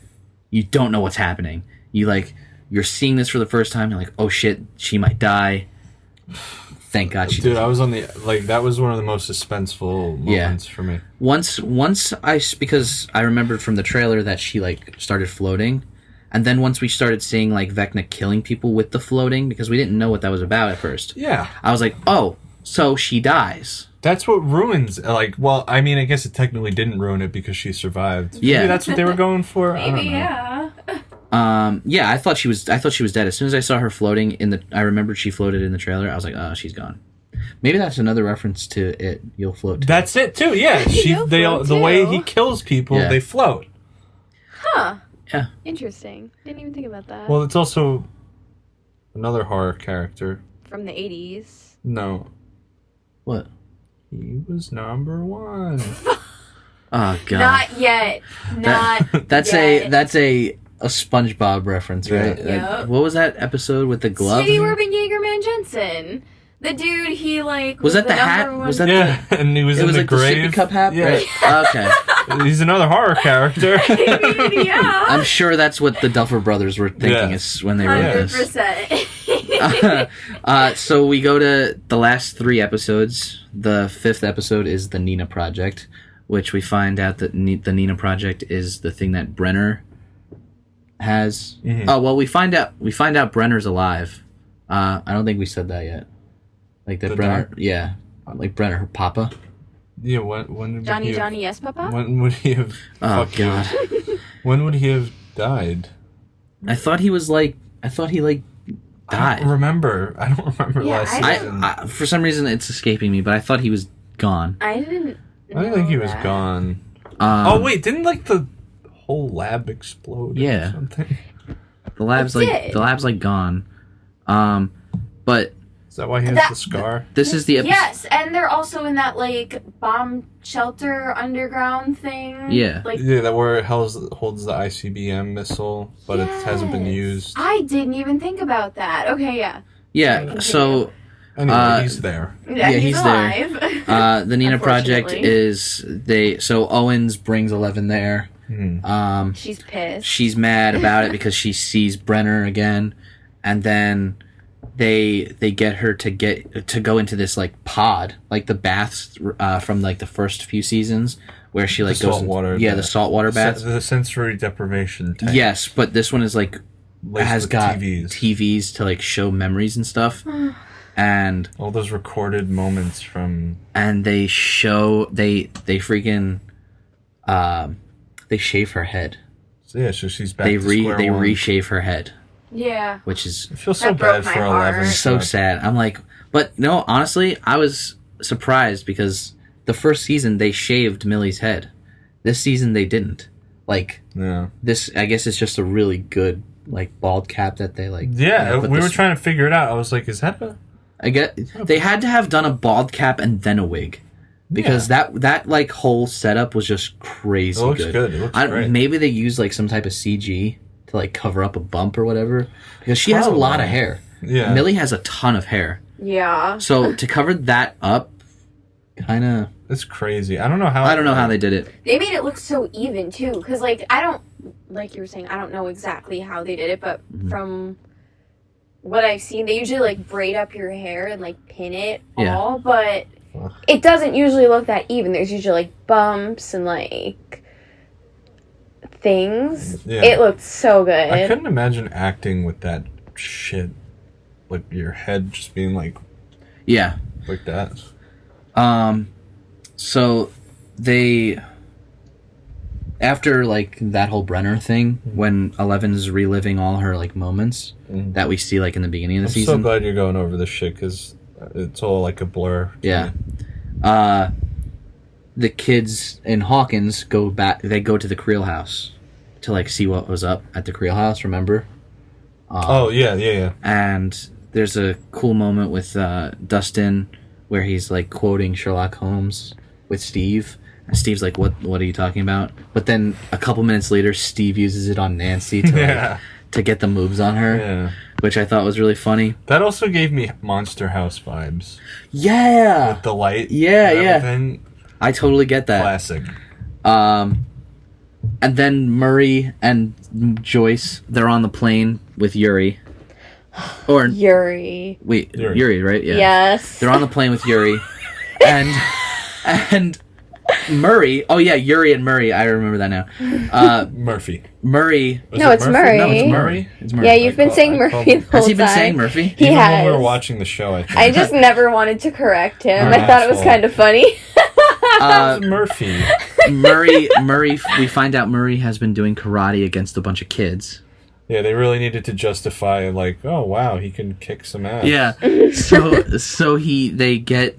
you don't know what's happening. You're seeing this for the first time, you're like, oh shit, she might die. Thank God she Dude, I was on the... Like, that was one of the most suspenseful moments for me. Because I remembered from the trailer that she, like, started floating. And then once we started seeing, like, Vecna killing people with the floating, because we didn't know what that was about at first. Yeah. I was like, oh, so she dies. That's what ruins... Like, well, I mean, I guess it technically didn't ruin it because she survived. Yeah. Maybe that's what they were going for? Maybe, yeah. Yeah, I thought she was dead. As soon as I saw her floating I remembered she floated in the trailer. I was like, oh, she's gone. Maybe that's another reference to it. You'll float too. That's it too. Yeah, the way he kills people, they float. Huh. Yeah. Interesting. Didn't even think about that. Well, it's also another horror character from the 80s. No. What? He was #1. Oh God. Not yet. That's yet. That's a SpongeBob reference, right? Yeah. What was that episode with the glove? Sweetie Robin Jagerman Jensen. The dude, he like was that the hat? Was that and he was in the like grave. The sippy cup hat. Yeah. Right. Okay. He's another horror character. Yeah. I'm sure that's what the Duffer Brothers were thinking is when they wrote this. 100%. So we go to the last 3 episodes. The 5th episode is the Nina Project, which we find out that the Nina Project is the thing that Brenner has. Mm-hmm. Oh well, we find out Brenner's alive. I don't think we said that yet. Like that Brenner, yeah, like Brenner, her papa. Yeah, when Johnny, yes, Papa. When would he have? Oh God. When would he have died? I thought he like died. I don't remember Yeah, last I season. I for some reason it's escaping me, but I thought he was gone. I didn't. I didn't think he was that. gone. Oh wait, didn't like the whole lab explode? Yeah. Or something. The lab's like gone. But Is that why he has the scar? this is the episode. Yes, and they're also in that like bomb shelter underground thing. Yeah. Like Yeah, that where it holds the ICBM missile, but it hasn't been Yes. used. I didn't even think about that. Okay, yeah. Yeah. So Anyway, he's there. Yeah, he's there. alive. The Nina Project Unfortunately. is so Owens brings 11 there. She's pissed. She's mad about it because she sees Brenner again, and then they get her to go into this like pod, like the baths from like the first few seasons where she like The goes saltwater the saltwater baths. The sensory deprivation tank. Yes, but this one is like Laced has with got TVs. TVs to like show memories and stuff, and All those recorded moments from. they show they freaking they shave her head. So yeah, so she's back They to square one. reshave her head, Yeah. which is I feel so That broke bad my for heart. 11. so sad. I'm like, but no, honestly, I was surprised because the first season they shaved Millie's head. This season they didn't. Like Yeah. this, I guess it's just a really good like bald cap that they like. Yeah, put we were this- trying to figure it out. I was like, is that a. I get they had to have done a bald cap and then a wig. Because that like whole setup was just crazy. It looks good. It looks great. Maybe they used like some type of CG to like cover up a bump or whatever. Because she has a lot of hair. Yeah. Millie has a ton of hair. Yeah. So to cover that up, kind of. It's crazy. I don't know how they did it. They made it look so even too, because like I don't, like you were saying, I don't know exactly how they did it, but from what I've seen, they usually like braid up your hair and like pin it all, but it doesn't usually look that even. There's usually like bumps and like things. Yeah. It looked so good. I couldn't imagine acting with that shit. Like your head just being like Yeah. that. So they, after like that whole Brenner thing, when Eleven's reliving all her like moments that we see like in the beginning of the I'm season. so glad you're going over this shit because it's all like a blur. to Yeah. me. The kids in Hawkins go back. They go to the Creel house to like see what was up at the Creel house. Remember? Oh yeah. And there's a cool moment with Dustin where he's like quoting Sherlock Holmes with Steve. And Steve's like, "What are you talking about?" But then a couple minutes later, Steve uses it on Nancy to Yeah. to get the moves on her, Yeah. which I thought was really funny. That also gave me Monster House vibes. Yeah, With the light. Yeah, and yeah. everything. I totally get that. Classic. And then Murray and Joyce, they're on the plane with Yuri. Or Yuri. wait, Yuri. Yuri, right? Yeah. Yes. They're on the plane with Yuri, and Murray. Oh yeah, Yuri and Murray. I remember that now. Murphy. Murray. Was No, it it's Murray. No, it's Murray. Murray. It's Murray. Yeah, you've been saying I Murphy called- the whole Has he been time. saying Murphy? He Even has. when we were watching the show, I think. I just never wanted to correct him. You're I an thought it was asshole. kind of funny. It's Murphy. Murray. We find out Murray has been doing karate against a bunch of kids. Yeah, they really needed to justify like, oh wow, he can kick some ass. Yeah. So they get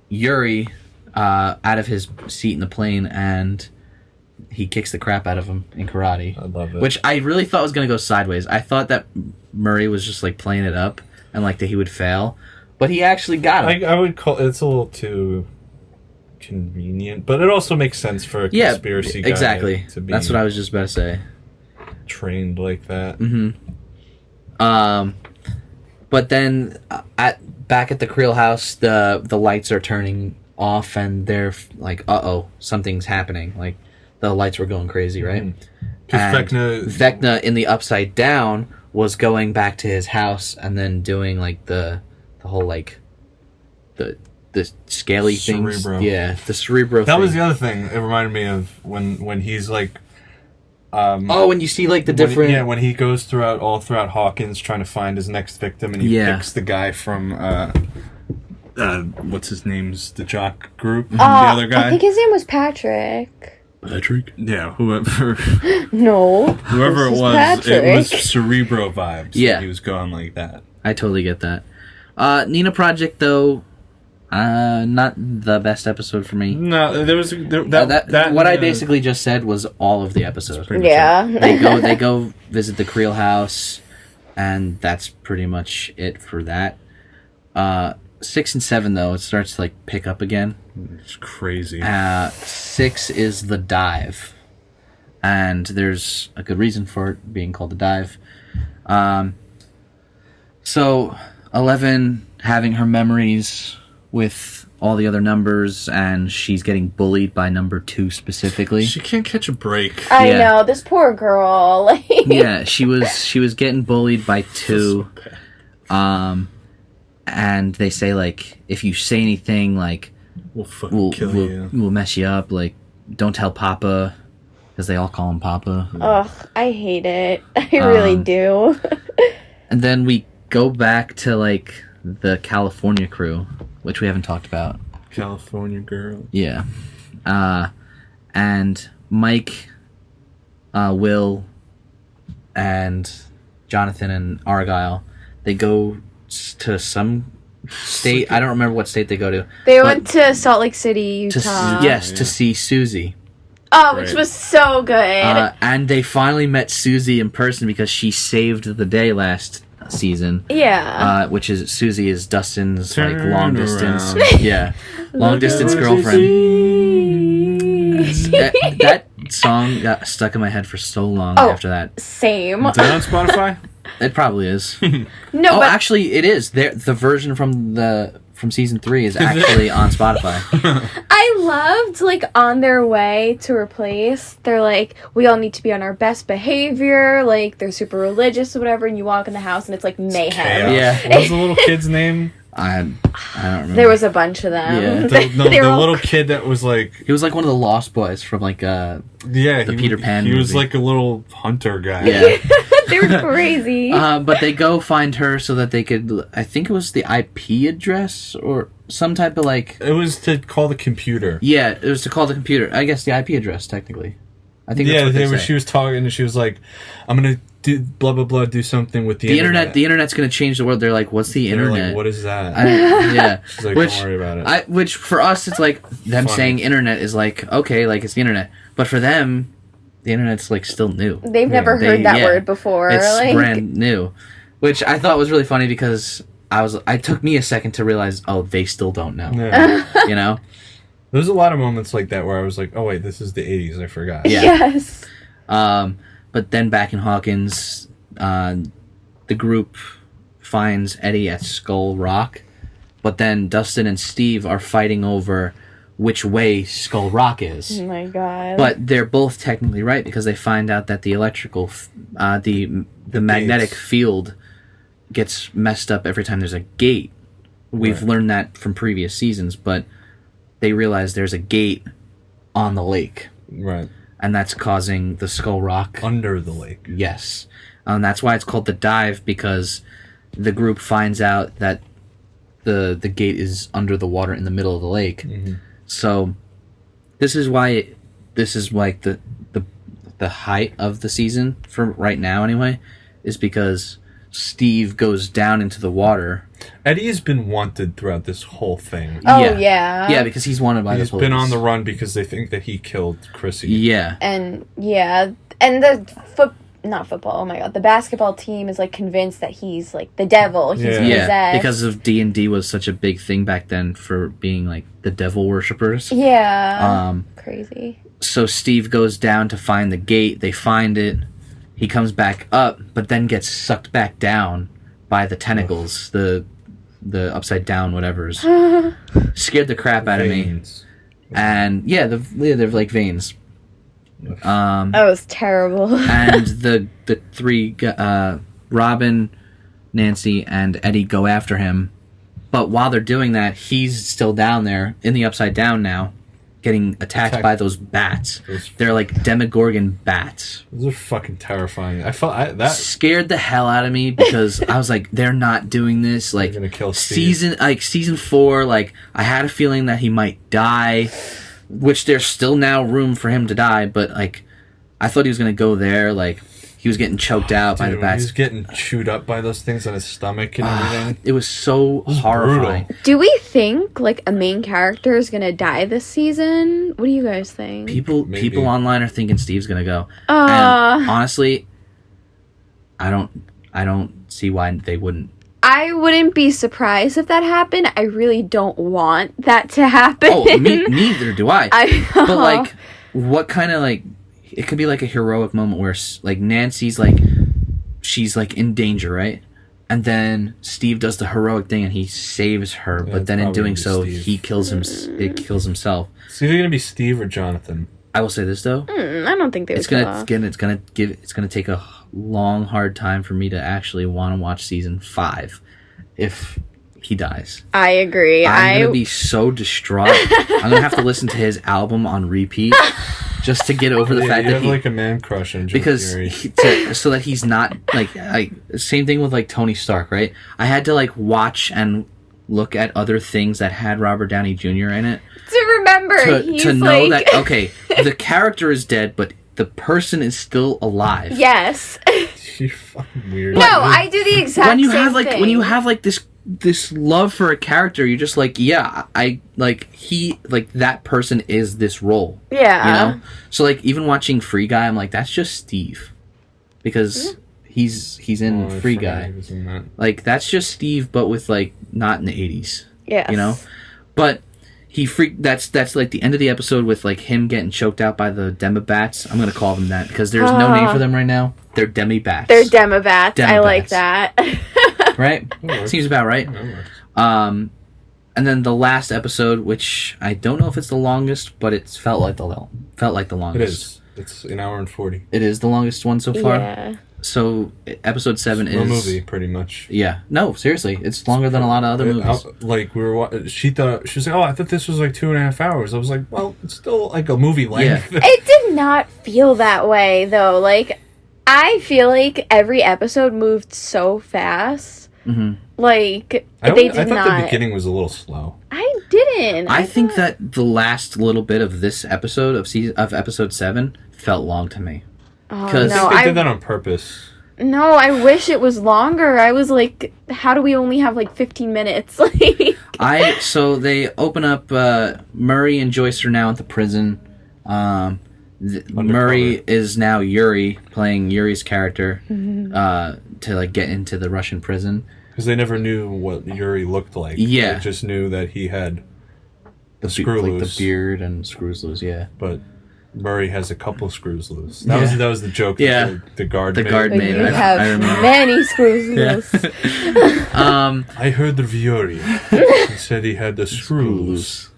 Yuri out of his seat in the plane and he kicks the crap out of him in karate. I love it. Which I really thought was going to go sideways. I thought that Murray was just like playing it up and like that he would fail, but he actually got him. I would call it's a little too convenient, but it also makes sense for a conspiracy guy exactly. to be That's what I was just about to say. trained like that. But then back at the Creel house, the lights are turning off and they're like, something's happening. Like the lights were going crazy, right? Because And Vecna in the Upside Down was going back to his house and then doing like the whole like the scaly things. Cerebro. Yeah, the cerebro that thing. was the other thing. It reminded me of when he's like, when you see like the different. when he goes throughout Hawkins trying to find his next victim, and he picks the guy from what's his name's the jock group, the other guy. I think his name was Patrick. Patrick? Yeah, whoever No. whoever it This is was, Patrick. it was Cerebro vibes. Yeah. He was going like that. I totally get that. Nina Project, though, not the best episode for me. No, there was that what I basically just said was all of the episode. pretty much Yeah. They go visit the Creel house, and that's pretty much it for that. 6 and 7 though, it starts to like pick up again. It's crazy. 6 is the dive, and there's a good reason for it being called the dive. So 11 having her memories with all the other numbers, and she's getting bullied by number 2 specifically. She can't catch a break. I Yeah. know, this poor girl. Like, Yeah, she was getting bullied by 2. And they say like, if you say anything like, We'll fucking kill you. we'll mess you up. Like, don't tell Papa, because they all call him Papa. ugh, I hate it. I really do. And then we go back to like the California crew, which we haven't talked about. California girl. Yeah. And Mike, Will, and Jonathan and Argyle, they go to some state. I don't remember what state they go to. They but went to Salt Lake City, to Utah. yes, Yeah. to see Susie. Oh, which Right. was so good. And they finally met Susie in person because she saved the day last season. yeah. Which is Susie is Dustin's like Turn long distance, around. yeah, long distance girlfriend. That song got stuck in my head for so long Oh. after that. Same. Is that on Spotify? It probably is. No, Oh, but actually, it is. The version from season 3 is actually on Spotify. I loved, like, on their way to replace, they're like, we all need to be on our best behavior, like, they're super religious or whatever, and you walk in the house and it's, like, mayhem. Chaos. Yeah. What was the little kid's name? I don't remember. There was a bunch of them. Yeah. They were The all- little kid that was like, He was like one of the Lost Boys from like yeah, The Peter Pan He was movie. like a little hunter guy. yeah. They were crazy. But they go find her so that they could. I think it was the IP address or some type of like. It was to call the computer. Yeah, it was to call the computer. I guess the IP address technically. I think Yeah, that's what they say. she was talking and she was like, "I'm gonna do blah blah blah, do something with the internet." The internet's going to change the world. They're like, what's the They were internet? like, what is that? Yeah. She's like, which, don't worry about it. Which for us, it's like them Funny. saying internet is like okay, like it's the internet. But for them, the internet's like still new. They've never heard that word before. It's like, brand new, which I thought was really funny because it took me a second to realize, oh, they still don't know. Yeah. You know? There's a lot of moments like that where I was like, oh wait, this is the 80s. I forgot. Yeah. Yes. But then back in Hawkins, the group finds Eddie at Skull Rock, but then Dustin and Steve are fighting over which way Skull Rock is. Oh my god. But they're both technically right because they find out that the electrical, the magnetic gates. field gets messed up every time there's a gate. We've Right. learned that from previous seasons, but they realize there's a gate on the lake, Right. and that's causing the Skull Rock. Under the lake. Yes. That's why it's called the dive, because the group finds out that the gate is under the water in the middle of the lake. Mm-hmm. So this is why this is like the height of the season for right now anyway, is because Steve goes down into the water. Eddie's been wanted throughout this whole thing. Oh, yeah. Yeah, because he's wanted by He's the police. been on the run because they think that he killed Chrissy. Yeah. And yeah, and the not football. Oh my god, the basketball team is like convinced that he's like the devil. He's Yeah. Yeah, possessed. because of D&D was such a big thing back then for being like the devil worshippers. yeah, Um, crazy. So Steve goes down to find the gate. They find it. He comes back up, but then gets sucked back down by the tentacles, the upside down whatever's. Scared the crap out of me. Veins. And yeah, they're like veins. That was terrible. And the three, Robin, Nancy, and Eddie go after him. But while they're doing that, he's still down there in the upside down now, getting attacked by those bats. They're like Demogorgon bats. Those are fucking terrifying. I felt that Scared the hell out of me because I was like, they're not doing this. Like gonna kill Steve. season 4, like I had a feeling that he might die. which there's still now room for him to die, but like I thought he was gonna go there, like he was getting choked out by the bats. He's getting chewed up by those things on his stomach and everything. It was so horrifying. brutal. Do we think like a main character is gonna die this season? What do you guys think? People online are thinking Steve's gonna go. And honestly, I don't see why they wouldn't. I wouldn't be surprised if that happened. I really don't want that to happen. Oh, neither do I. But like, what kind of like? It could be like a heroic moment where like Nancy's like, she's like in danger, right? And then Steve does the heroic thing and he saves her, but then in doing so, he kills him. It kills himself. It's either gonna be Steve or Jonathan. I will say this though. I don't think it's gonna take a long, hard time for me to actually want to watch season 5 if he dies. I agree. I'm gonna be so distraught. I'm gonna have to listen to his album on repeat just to get over the fact you that have like a man crush on Jim Carrey. So that he's not like same thing with like Tony Stark, right? I had to like watch and look at other things that had Robert Downey Jr. in it to remember to know that okay, the character is dead, but the person is still alive. Yes. You're fucking weird. No, I do the exact when you same have like thing. when you have like this love for a character, you're just like, yeah, I like he like that person is this role. Yeah. You know? So like even watching Free Guy, I'm like, that's just Steve. Because he's in Free Guy. Like that's just Steve but with like not in the 80s. Yes. You know? But that's like the end of the episode with like him getting choked out by the Demobats. I'm gonna call them that because there's no name for them right now. They're Demibats. They're Demobats. I like that. Right? Seems about right. And then the last episode, which I don't know if it's the longest, but it's felt like the longest. It is. It's an hour and 40. It is the longest one so far. Yeah. So episode 7 is a movie, pretty much. Yeah. No, seriously, it's longer than a lot of other movies. Like she was like, oh, I thought this was like 2.5 hours. I was like, well, it's still like a movie length. Yeah. It did not feel that way though. Like I feel like every episode moved so fast. Mm-hmm. Like I they did thought not. the beginning was a little slow. I didn't. I think that the last little bit of this episode of episode 7 felt long to me. Oh, I think they did that on purpose. No, I wish it was longer. I was like, how do we only have like 15 minutes? Like So they open up. Murray and Joyce are now at the prison. Murray is now Yuri, playing Yuri's character, to like get into the Russian prison. Because they never knew what Yuri looked like. Yeah. They just knew that he had The screw like loose. the beard and screws loose. Yeah, But Murray has a couple screws loose. That was the joke. Yeah. That the guard. The made. guard made. you I have remember. many screws loose. I heard of Yuri. He said he had the screw loose.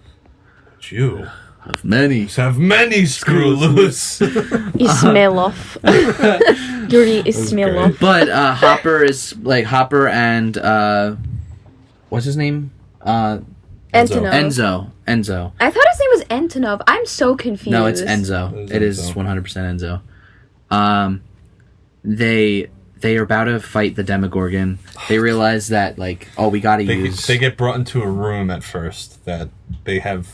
But you Of many. have many screw loose. Ismailov. Yuri Ismailov. But Hopper and what's his name? Antonov. Enzo. I thought his name was Antonov. I'm so confused. No, it's Enzo. It is 100% Enzo. They are about to fight the Demogorgon. They realize that like, we gotta use. They get brought into a room at first that they have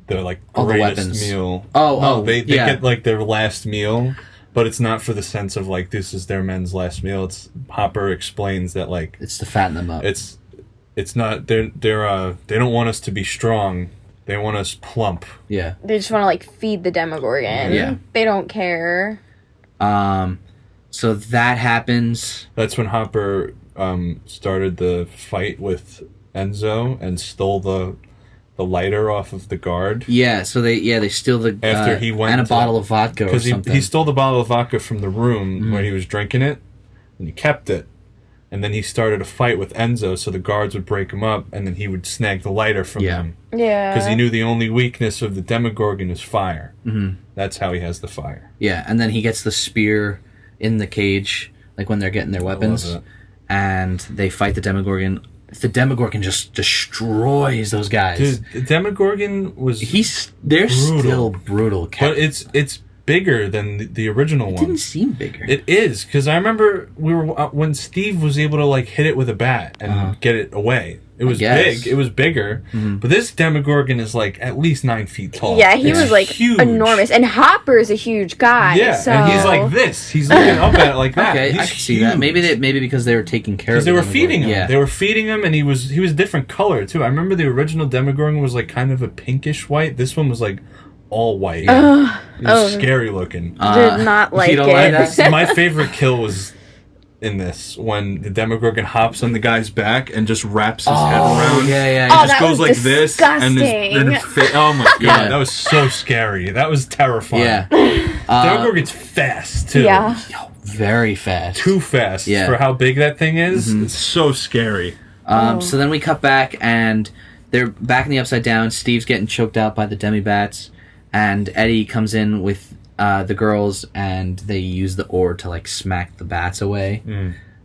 their like all the greatest weapons. meal. They yeah. get like their last meal, but it's not for the sense of like this is their men's last meal. It's Hopper explains that like It's to fatten them up. It's not they don't want us to be strong. They want us plump. Yeah. They just want to like feed the Demogorgon. Yeah. They don't care. So that happens. That's when Hopper started the fight with Enzo and stole the lighter off of the guard. Yeah. So they steal the After he went and a to bottle of vodka or Because something. he stole the bottle of vodka from the room where he was drinking it, and he kept it. And then he started a fight with Enzo, so the guards would break him up, and then he would snag the lighter from them. Yeah. Because he knew the only weakness of the Demogorgon is fire. Mm-hmm. That's how he has the fire. Yeah, and then he gets the spear in the cage, like when they're getting their weapons, and they fight the Demogorgon. The Demogorgon just destroys those guys. Dude, the Demogorgon was They're brutal. still brutal. But it's bigger than the original It one. didn't seem bigger. It is, because I remember we were when Steve was able to like hit it with a bat and get it away. It was big. It was bigger. But this Demogorgon is like at least 9 feet tall. Yeah, he It's was like huge. enormous, and Hopper's a huge guy. Yeah, so... and he's like this. He's looking up at it like that. Okay, He's I can see that. huge. Maybe because they were taking care of Because they were Demogorgon. feeding him. Yeah. They were feeding him, and he was a different color too. I remember the original Demogorgon was like kind of a pinkish white. This one was like all white. It was scary looking. Did not like you don't it. like that? My favorite kill was in this when the Demogorgon hops on the guy's back and just wraps his head around. Yeah. Oh, It just that goes was like this, and disgusting. oh my god, Yeah. that was so scary. That was terrifying. Yeah. Demogorgon's fast too. Yeah. Very fast. Too fast Yeah. for how big that thing is. It's so scary. So then we cut back, and they're back in the Upside Down. Steve's getting choked out by the demi-bats, and Eddie comes in with the girls, and they use the oar to like smack the bats away.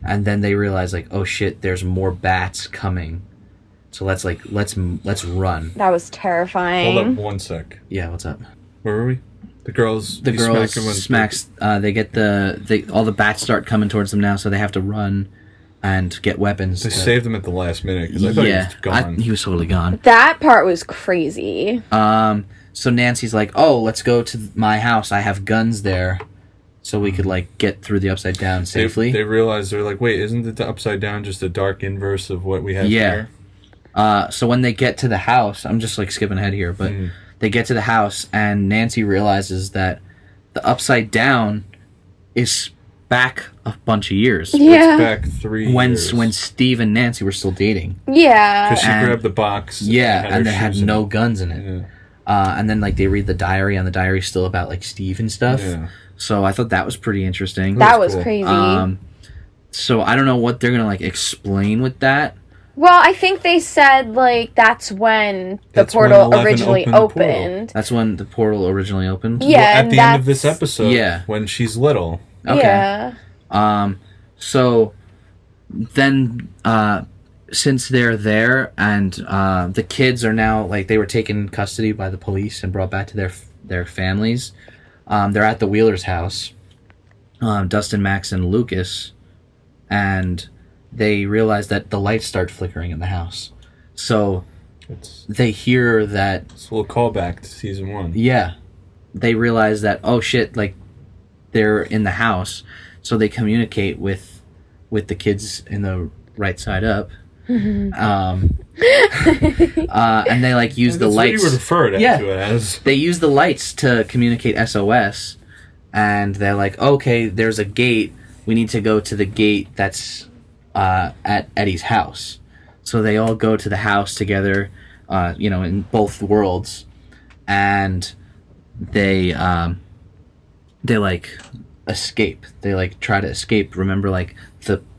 And then they realize like, oh shit, there's more bats coming. So let's run. That was terrifying. Hold up one sec. Yeah, what's up? Where were we? The girls. The you girls smack 'em when- smacks. They get all the bats start coming towards them now, so they have to run and get weapons. They saved him at the last minute because I thought he was gone. he was totally gone. That part was crazy. So Nancy's like, "Oh, let's go to my house. I have guns there, so we could like get through the Upside Down safely." They realized they're like, wait, isn't the Upside Down just a dark inverse of what we have here? So when they get to the house, I'm just like skipping ahead here, but they get to the house, and Nancy realizes that the Upside Down is back a bunch of years. Yeah. It's back 3 years. When Steve and Nancy were still dating. Yeah. Because she and- grabbed the box. Yeah, and her they had shoes in no it. guns in it. Yeah. And then like they read the diary, and the diary's still about like Steve and stuff. Yeah. So I thought that was pretty interesting. That was cool. crazy. So I don't know what they're gonna like explain with that. Well, I think they said like that's when the That's when portal 11 originally opened the portal. opened. That's when the portal originally opened. Yeah, Well, at and the end of this that's- episode, Yeah. when she's little. Okay. Yeah. So then, since they're there, and the kids are now like they were taken custody by the police and brought back to their families. They're at the Wheeler's house. Dustin, Max, and Lucas, and they realize that the lights start flickering in the house. So It's they hear that. a little callback to season 1. Yeah, they realize that, oh shit, like they're in the house, so they communicate with the kids in the right side up, and they like use the That's lights. what you would refer to Yeah. it as. They use the lights to communicate SOS, and they're like, okay, there's a gate. We need to go to the gate that's at Eddie's house. So they all go to the house together, in both worlds, and they like escape. They like try to escape. Remember, like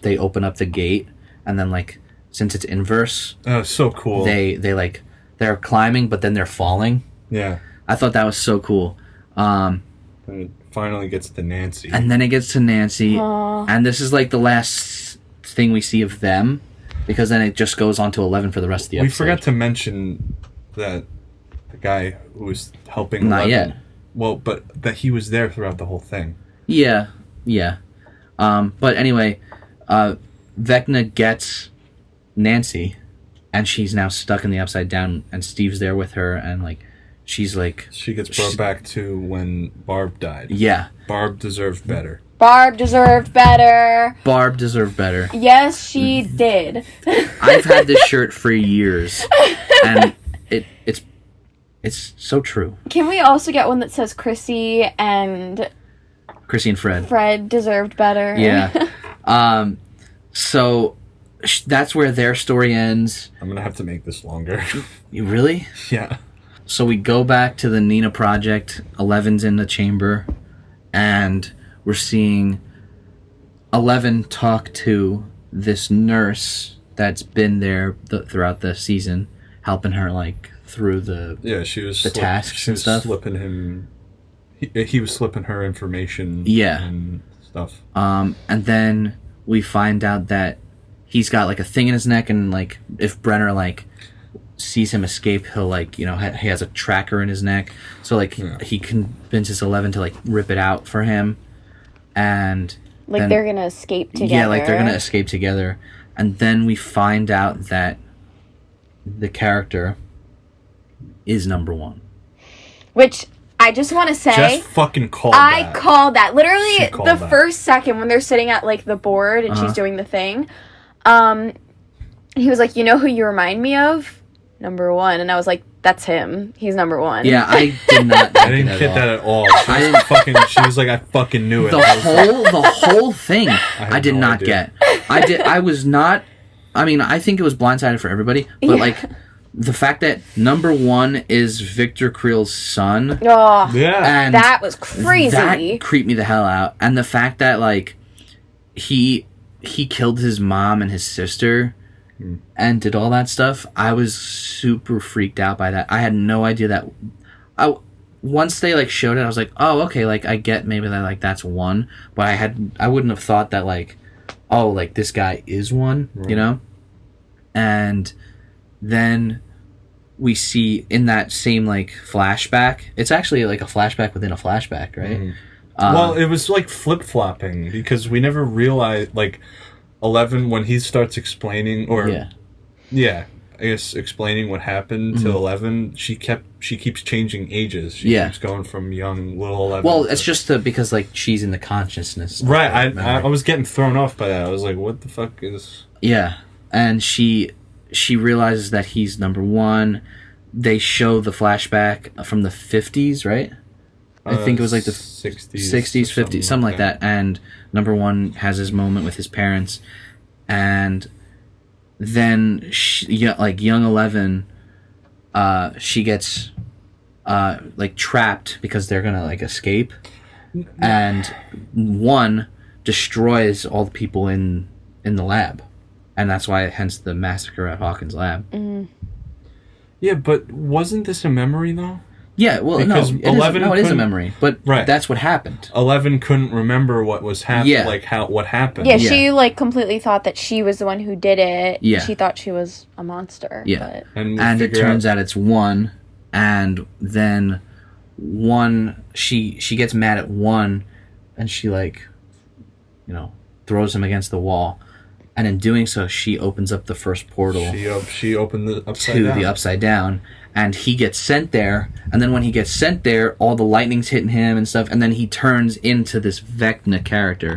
they open up the gate, and then like since it's inverse, Oh, so cool. they're climbing, but then they're falling. Yeah. I thought that was so cool. And it finally gets to Nancy. And then it gets to Nancy, Aw. and this is like the last thing we see of them, because then it just goes on to 11 for the rest of the episode. We forgot to mention that the guy who was helping Not 11, yet. Well, but that he was there throughout the whole thing. Yeah. But anyway, Vecna gets Nancy, and she's now stuck in the Upside Down, and Steve's there with her, and like she's like, She gets brought back to when Barb died. yeah, Barb deserved better. Barb deserved better. Barb deserved better. Yes, she did. I've had this shirt for years, and it's so true. Can we also get one that says Chrissy and Chrissy and Fred. Fred deserved better? Yeah. So that's where their story ends. I'm gonna have to make this longer. You really? Yeah. So we go back to the Nina Project. 11's in the chamber, and we're seeing 11 talk to this nurse that's been there throughout the season, helping her like through the. Yeah, she was The tasks she and was stuff? slipping him. He was slipping her information. Yeah. And stuff. And then we find out that he's got like a thing in his neck, and like if Brenner like sees him escape, he'll like, he has a tracker in his neck, so like he convinces 11 to like rip it out for him, and like then, they're gonna escape together. Yeah, like they're gonna escape together, and then we find out that the character is number 1, which I just want to say, Jess fucking called that. I called that literally She called the that. first second when they're sitting at like the board and she's doing the thing. He was like, "You know who you remind me of? Number 1," and I was like, "That's him. He's number 1." Yeah, I did not. I didn't get that at all. She was like, I fucking knew it. The whole thing. I did no not idea. get. I was not. I mean, I think it was blindsided for everybody, but like the fact that number 1 is Victor Creel's son. Oh, Yeah, And that was crazy. That creeped me the hell out, and the fact that like he killed his mom and his sister. And did all that stuff. I was super freaked out by that. I had no idea that. Once they like showed it, I was like, oh, okay, like I get maybe that like that's 1, but I wouldn't have thought that like, oh, like this guy is 1, Right. And then we see in that same like flashback. It's actually like a flashback within a flashback, right? Mm-hmm. Well, it was like flip flopping because we never realized like. 11 when he starts explaining I guess explaining what happened to 11, she keeps changing ages. She keeps going from young little 11. Well, it's just because like she's in the consciousness. Right. I was getting thrown off by that. I was like, what the fuck is... Yeah. And she realizes that he's number 1. They show the flashback from the 50s, right? I think it was like the 60s, 50s, something like that. And number 1 has his moment with his parents, and then like young 11, she gets like trapped because they're gonna like escape, and 1 destroys all the people in the lab, and that's why hence the massacre at Hawkins' lab. Mm-hmm. Yeah, but wasn't this a memory though? Yeah, well, Because it 11 is a couldn't- memory, but Right. that's what happened. 11 couldn't remember what was happening, Yeah. like what happened. Yeah, she like completely thought that she was the one who did it. Yeah. She thought she was a monster. Yeah. But... And It turns out it's 1, and then 1 she gets mad at 1, and she like throws him against the wall, and in doing so she opens up the first portal She opened the upside to down. the upside down, and he gets sent there, and then when he gets sent there, all the lightning's hitting him and stuff, and then he turns into this Vecna character,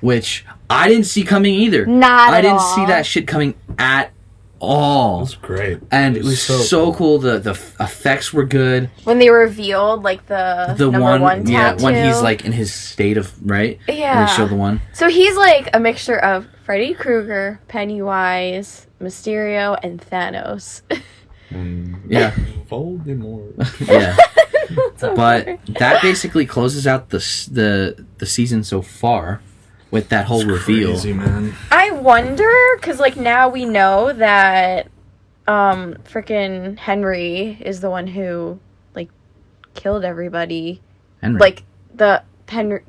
which I didn't see coming either. Not I at didn't all. see that shit coming at all. It was great. And it was so cool. The effects were good. when they revealed like the number 1 tattoo. When he's like in his state of right. Yeah. And they show the one. So he's like a mixture of Freddy Krueger, Pennywise, Mysterio, and Thanos. Yeah. Voldemort. Yeah. But that basically closes out the season so far with that whole reveal. Crazy, man. I wonder, because like now we know that freaking Henry is the one who like killed everybody. Henry. Like the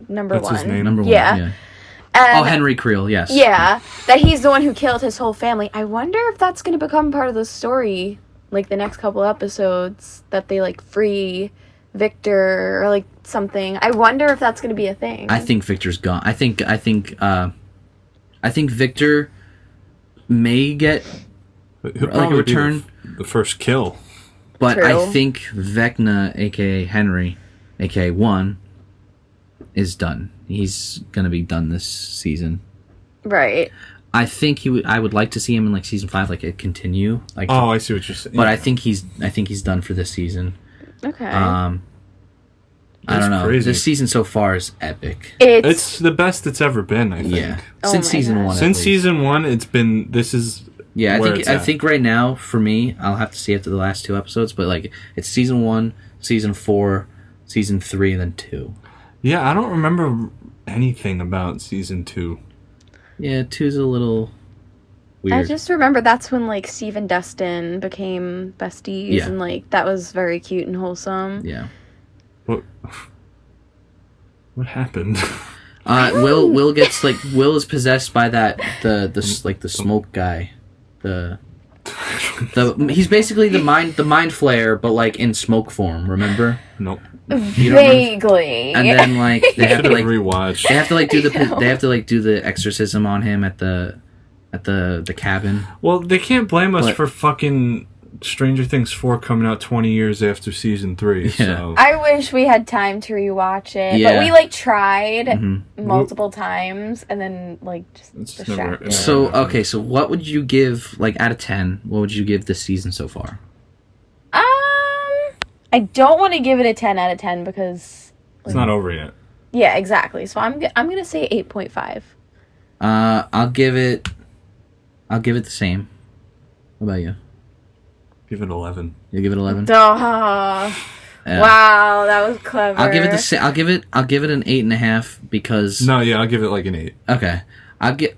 number That's 1. his name? Number 1. Yeah. Yeah. And, Oh, Henry Creel. Yes. Yeah, that he's the one who killed his whole family. I wonder if that's going to become part of the story, like the next couple episodes, that they like free Victor or like something. I wonder if that's going to be a thing. I think Victor's gone. I think Victor may get He'll like a probably be return, the first kill. but True. I think Vecna, aka Henry, aka 1, is done. He's gonna be done this season. Right. I think I would like to see him in like season 5, like it continue. Like, Oh, I see what you're saying. but I think he's done for this season. Okay. I That's don't know. crazy. This season so far is epic. It's the best it's ever been, I think. Yeah, Oh since my season gosh. 1. at Since least. season 1, it's been... This is... Yeah, where it's I at. think right now for me, I'll have to see after the last 2 episodes, but like it's season 1, season 4, season 3, and then 2. Yeah, I don't remember anything about season 2. Yeah, 2's a little weird. I just remember that's when like Steve and Dustin became besties, Yeah. and like that was very cute and wholesome. Yeah. What happened? Will gets like Will is possessed by the smoke guy. The He's basically the mind flayer, but like in smoke form. Remember? Nope. Vaguely. And then like they have to like rewatch. They have to like do the exorcism on him at the cabin. Well, they can't blame us for fucking Stranger Things 4 coming out 20 years after season 3. Yeah. So. I wish we had time to rewatch it, but we like tried multiple times and then like just distracted. So so what would you give like out of 10? What would you give this season so far? I don't want to give it a 10 out of 10 because it's not over yet. Yeah, exactly. So I'm gonna say 8.5. I'll give it the same. What about you? Give it 11. You give it 11? Duh. Yeah. Wow, that was clever. I'll give it I'll give it an 8.5 because. No, yeah, I'll give it like an 8. Okay,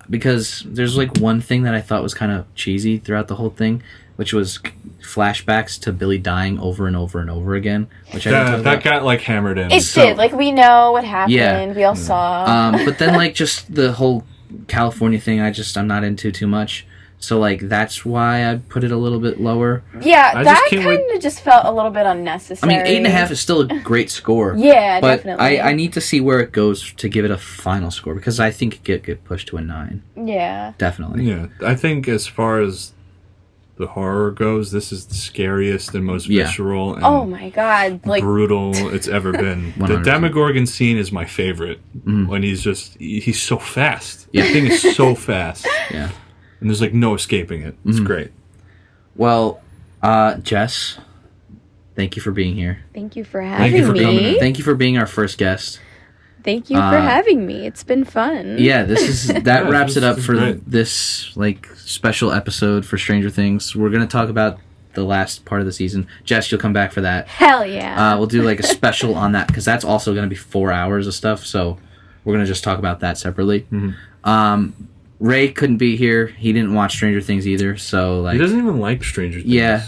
because there's like one thing that I thought was kind of cheesy throughout the whole thing, which was flashbacks to Billy dying over and over and over again. Which that got like hammered in. It did. Like we know what happened. Yeah. We all saw. But then like just the whole California thing, I'm not into too much. So, like, that's why I put it a little bit lower. Yeah, that kind of just felt a little bit unnecessary. I mean, 8.5 is still a great score. Yeah, but definitely. I need to see where it goes to give it a final score, because I think it get pushed to a 9. Yeah. Definitely. Yeah, I think as far as the horror goes, this is the scariest and most visceral and oh my god, like brutal it's ever been. 100%. The Demogorgon scene is my favorite. When he's so fast. Yeah. The thing is so fast. Yeah. And there's like no escaping it. It's great. Well, Jess, thank you for being here. Thank you for having me. Thank you for being our first guest. Thank you for having me. It's been fun. Yeah, that wraps it up for this like special episode for Stranger Things. We're gonna talk about the last part of the season. Jess, you'll come back for that. Hell yeah. We'll do like a special on that because that's also gonna be 4 hours of stuff. So we're gonna just talk about that separately. Ray couldn't be here. He didn't watch Stranger Things either. So like he doesn't even like Stranger Things. Yeah.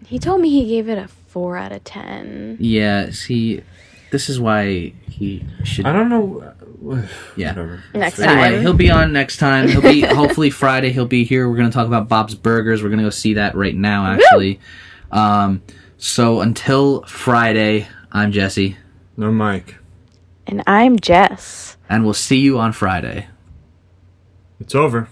He told me he gave it a 4 out of 10. Yeah. See, this is why he should. I don't know. Yeah. Whatever. Next time. Anyway, he'll be on next time. He'll be hopefully Friday. He'll be here. We're gonna talk about Bob's Burgers. We're gonna go see that right now. Actually. So until Friday, I'm Jesse. I'm Mike. And I'm Jess. And we'll see you on Friday. It's over.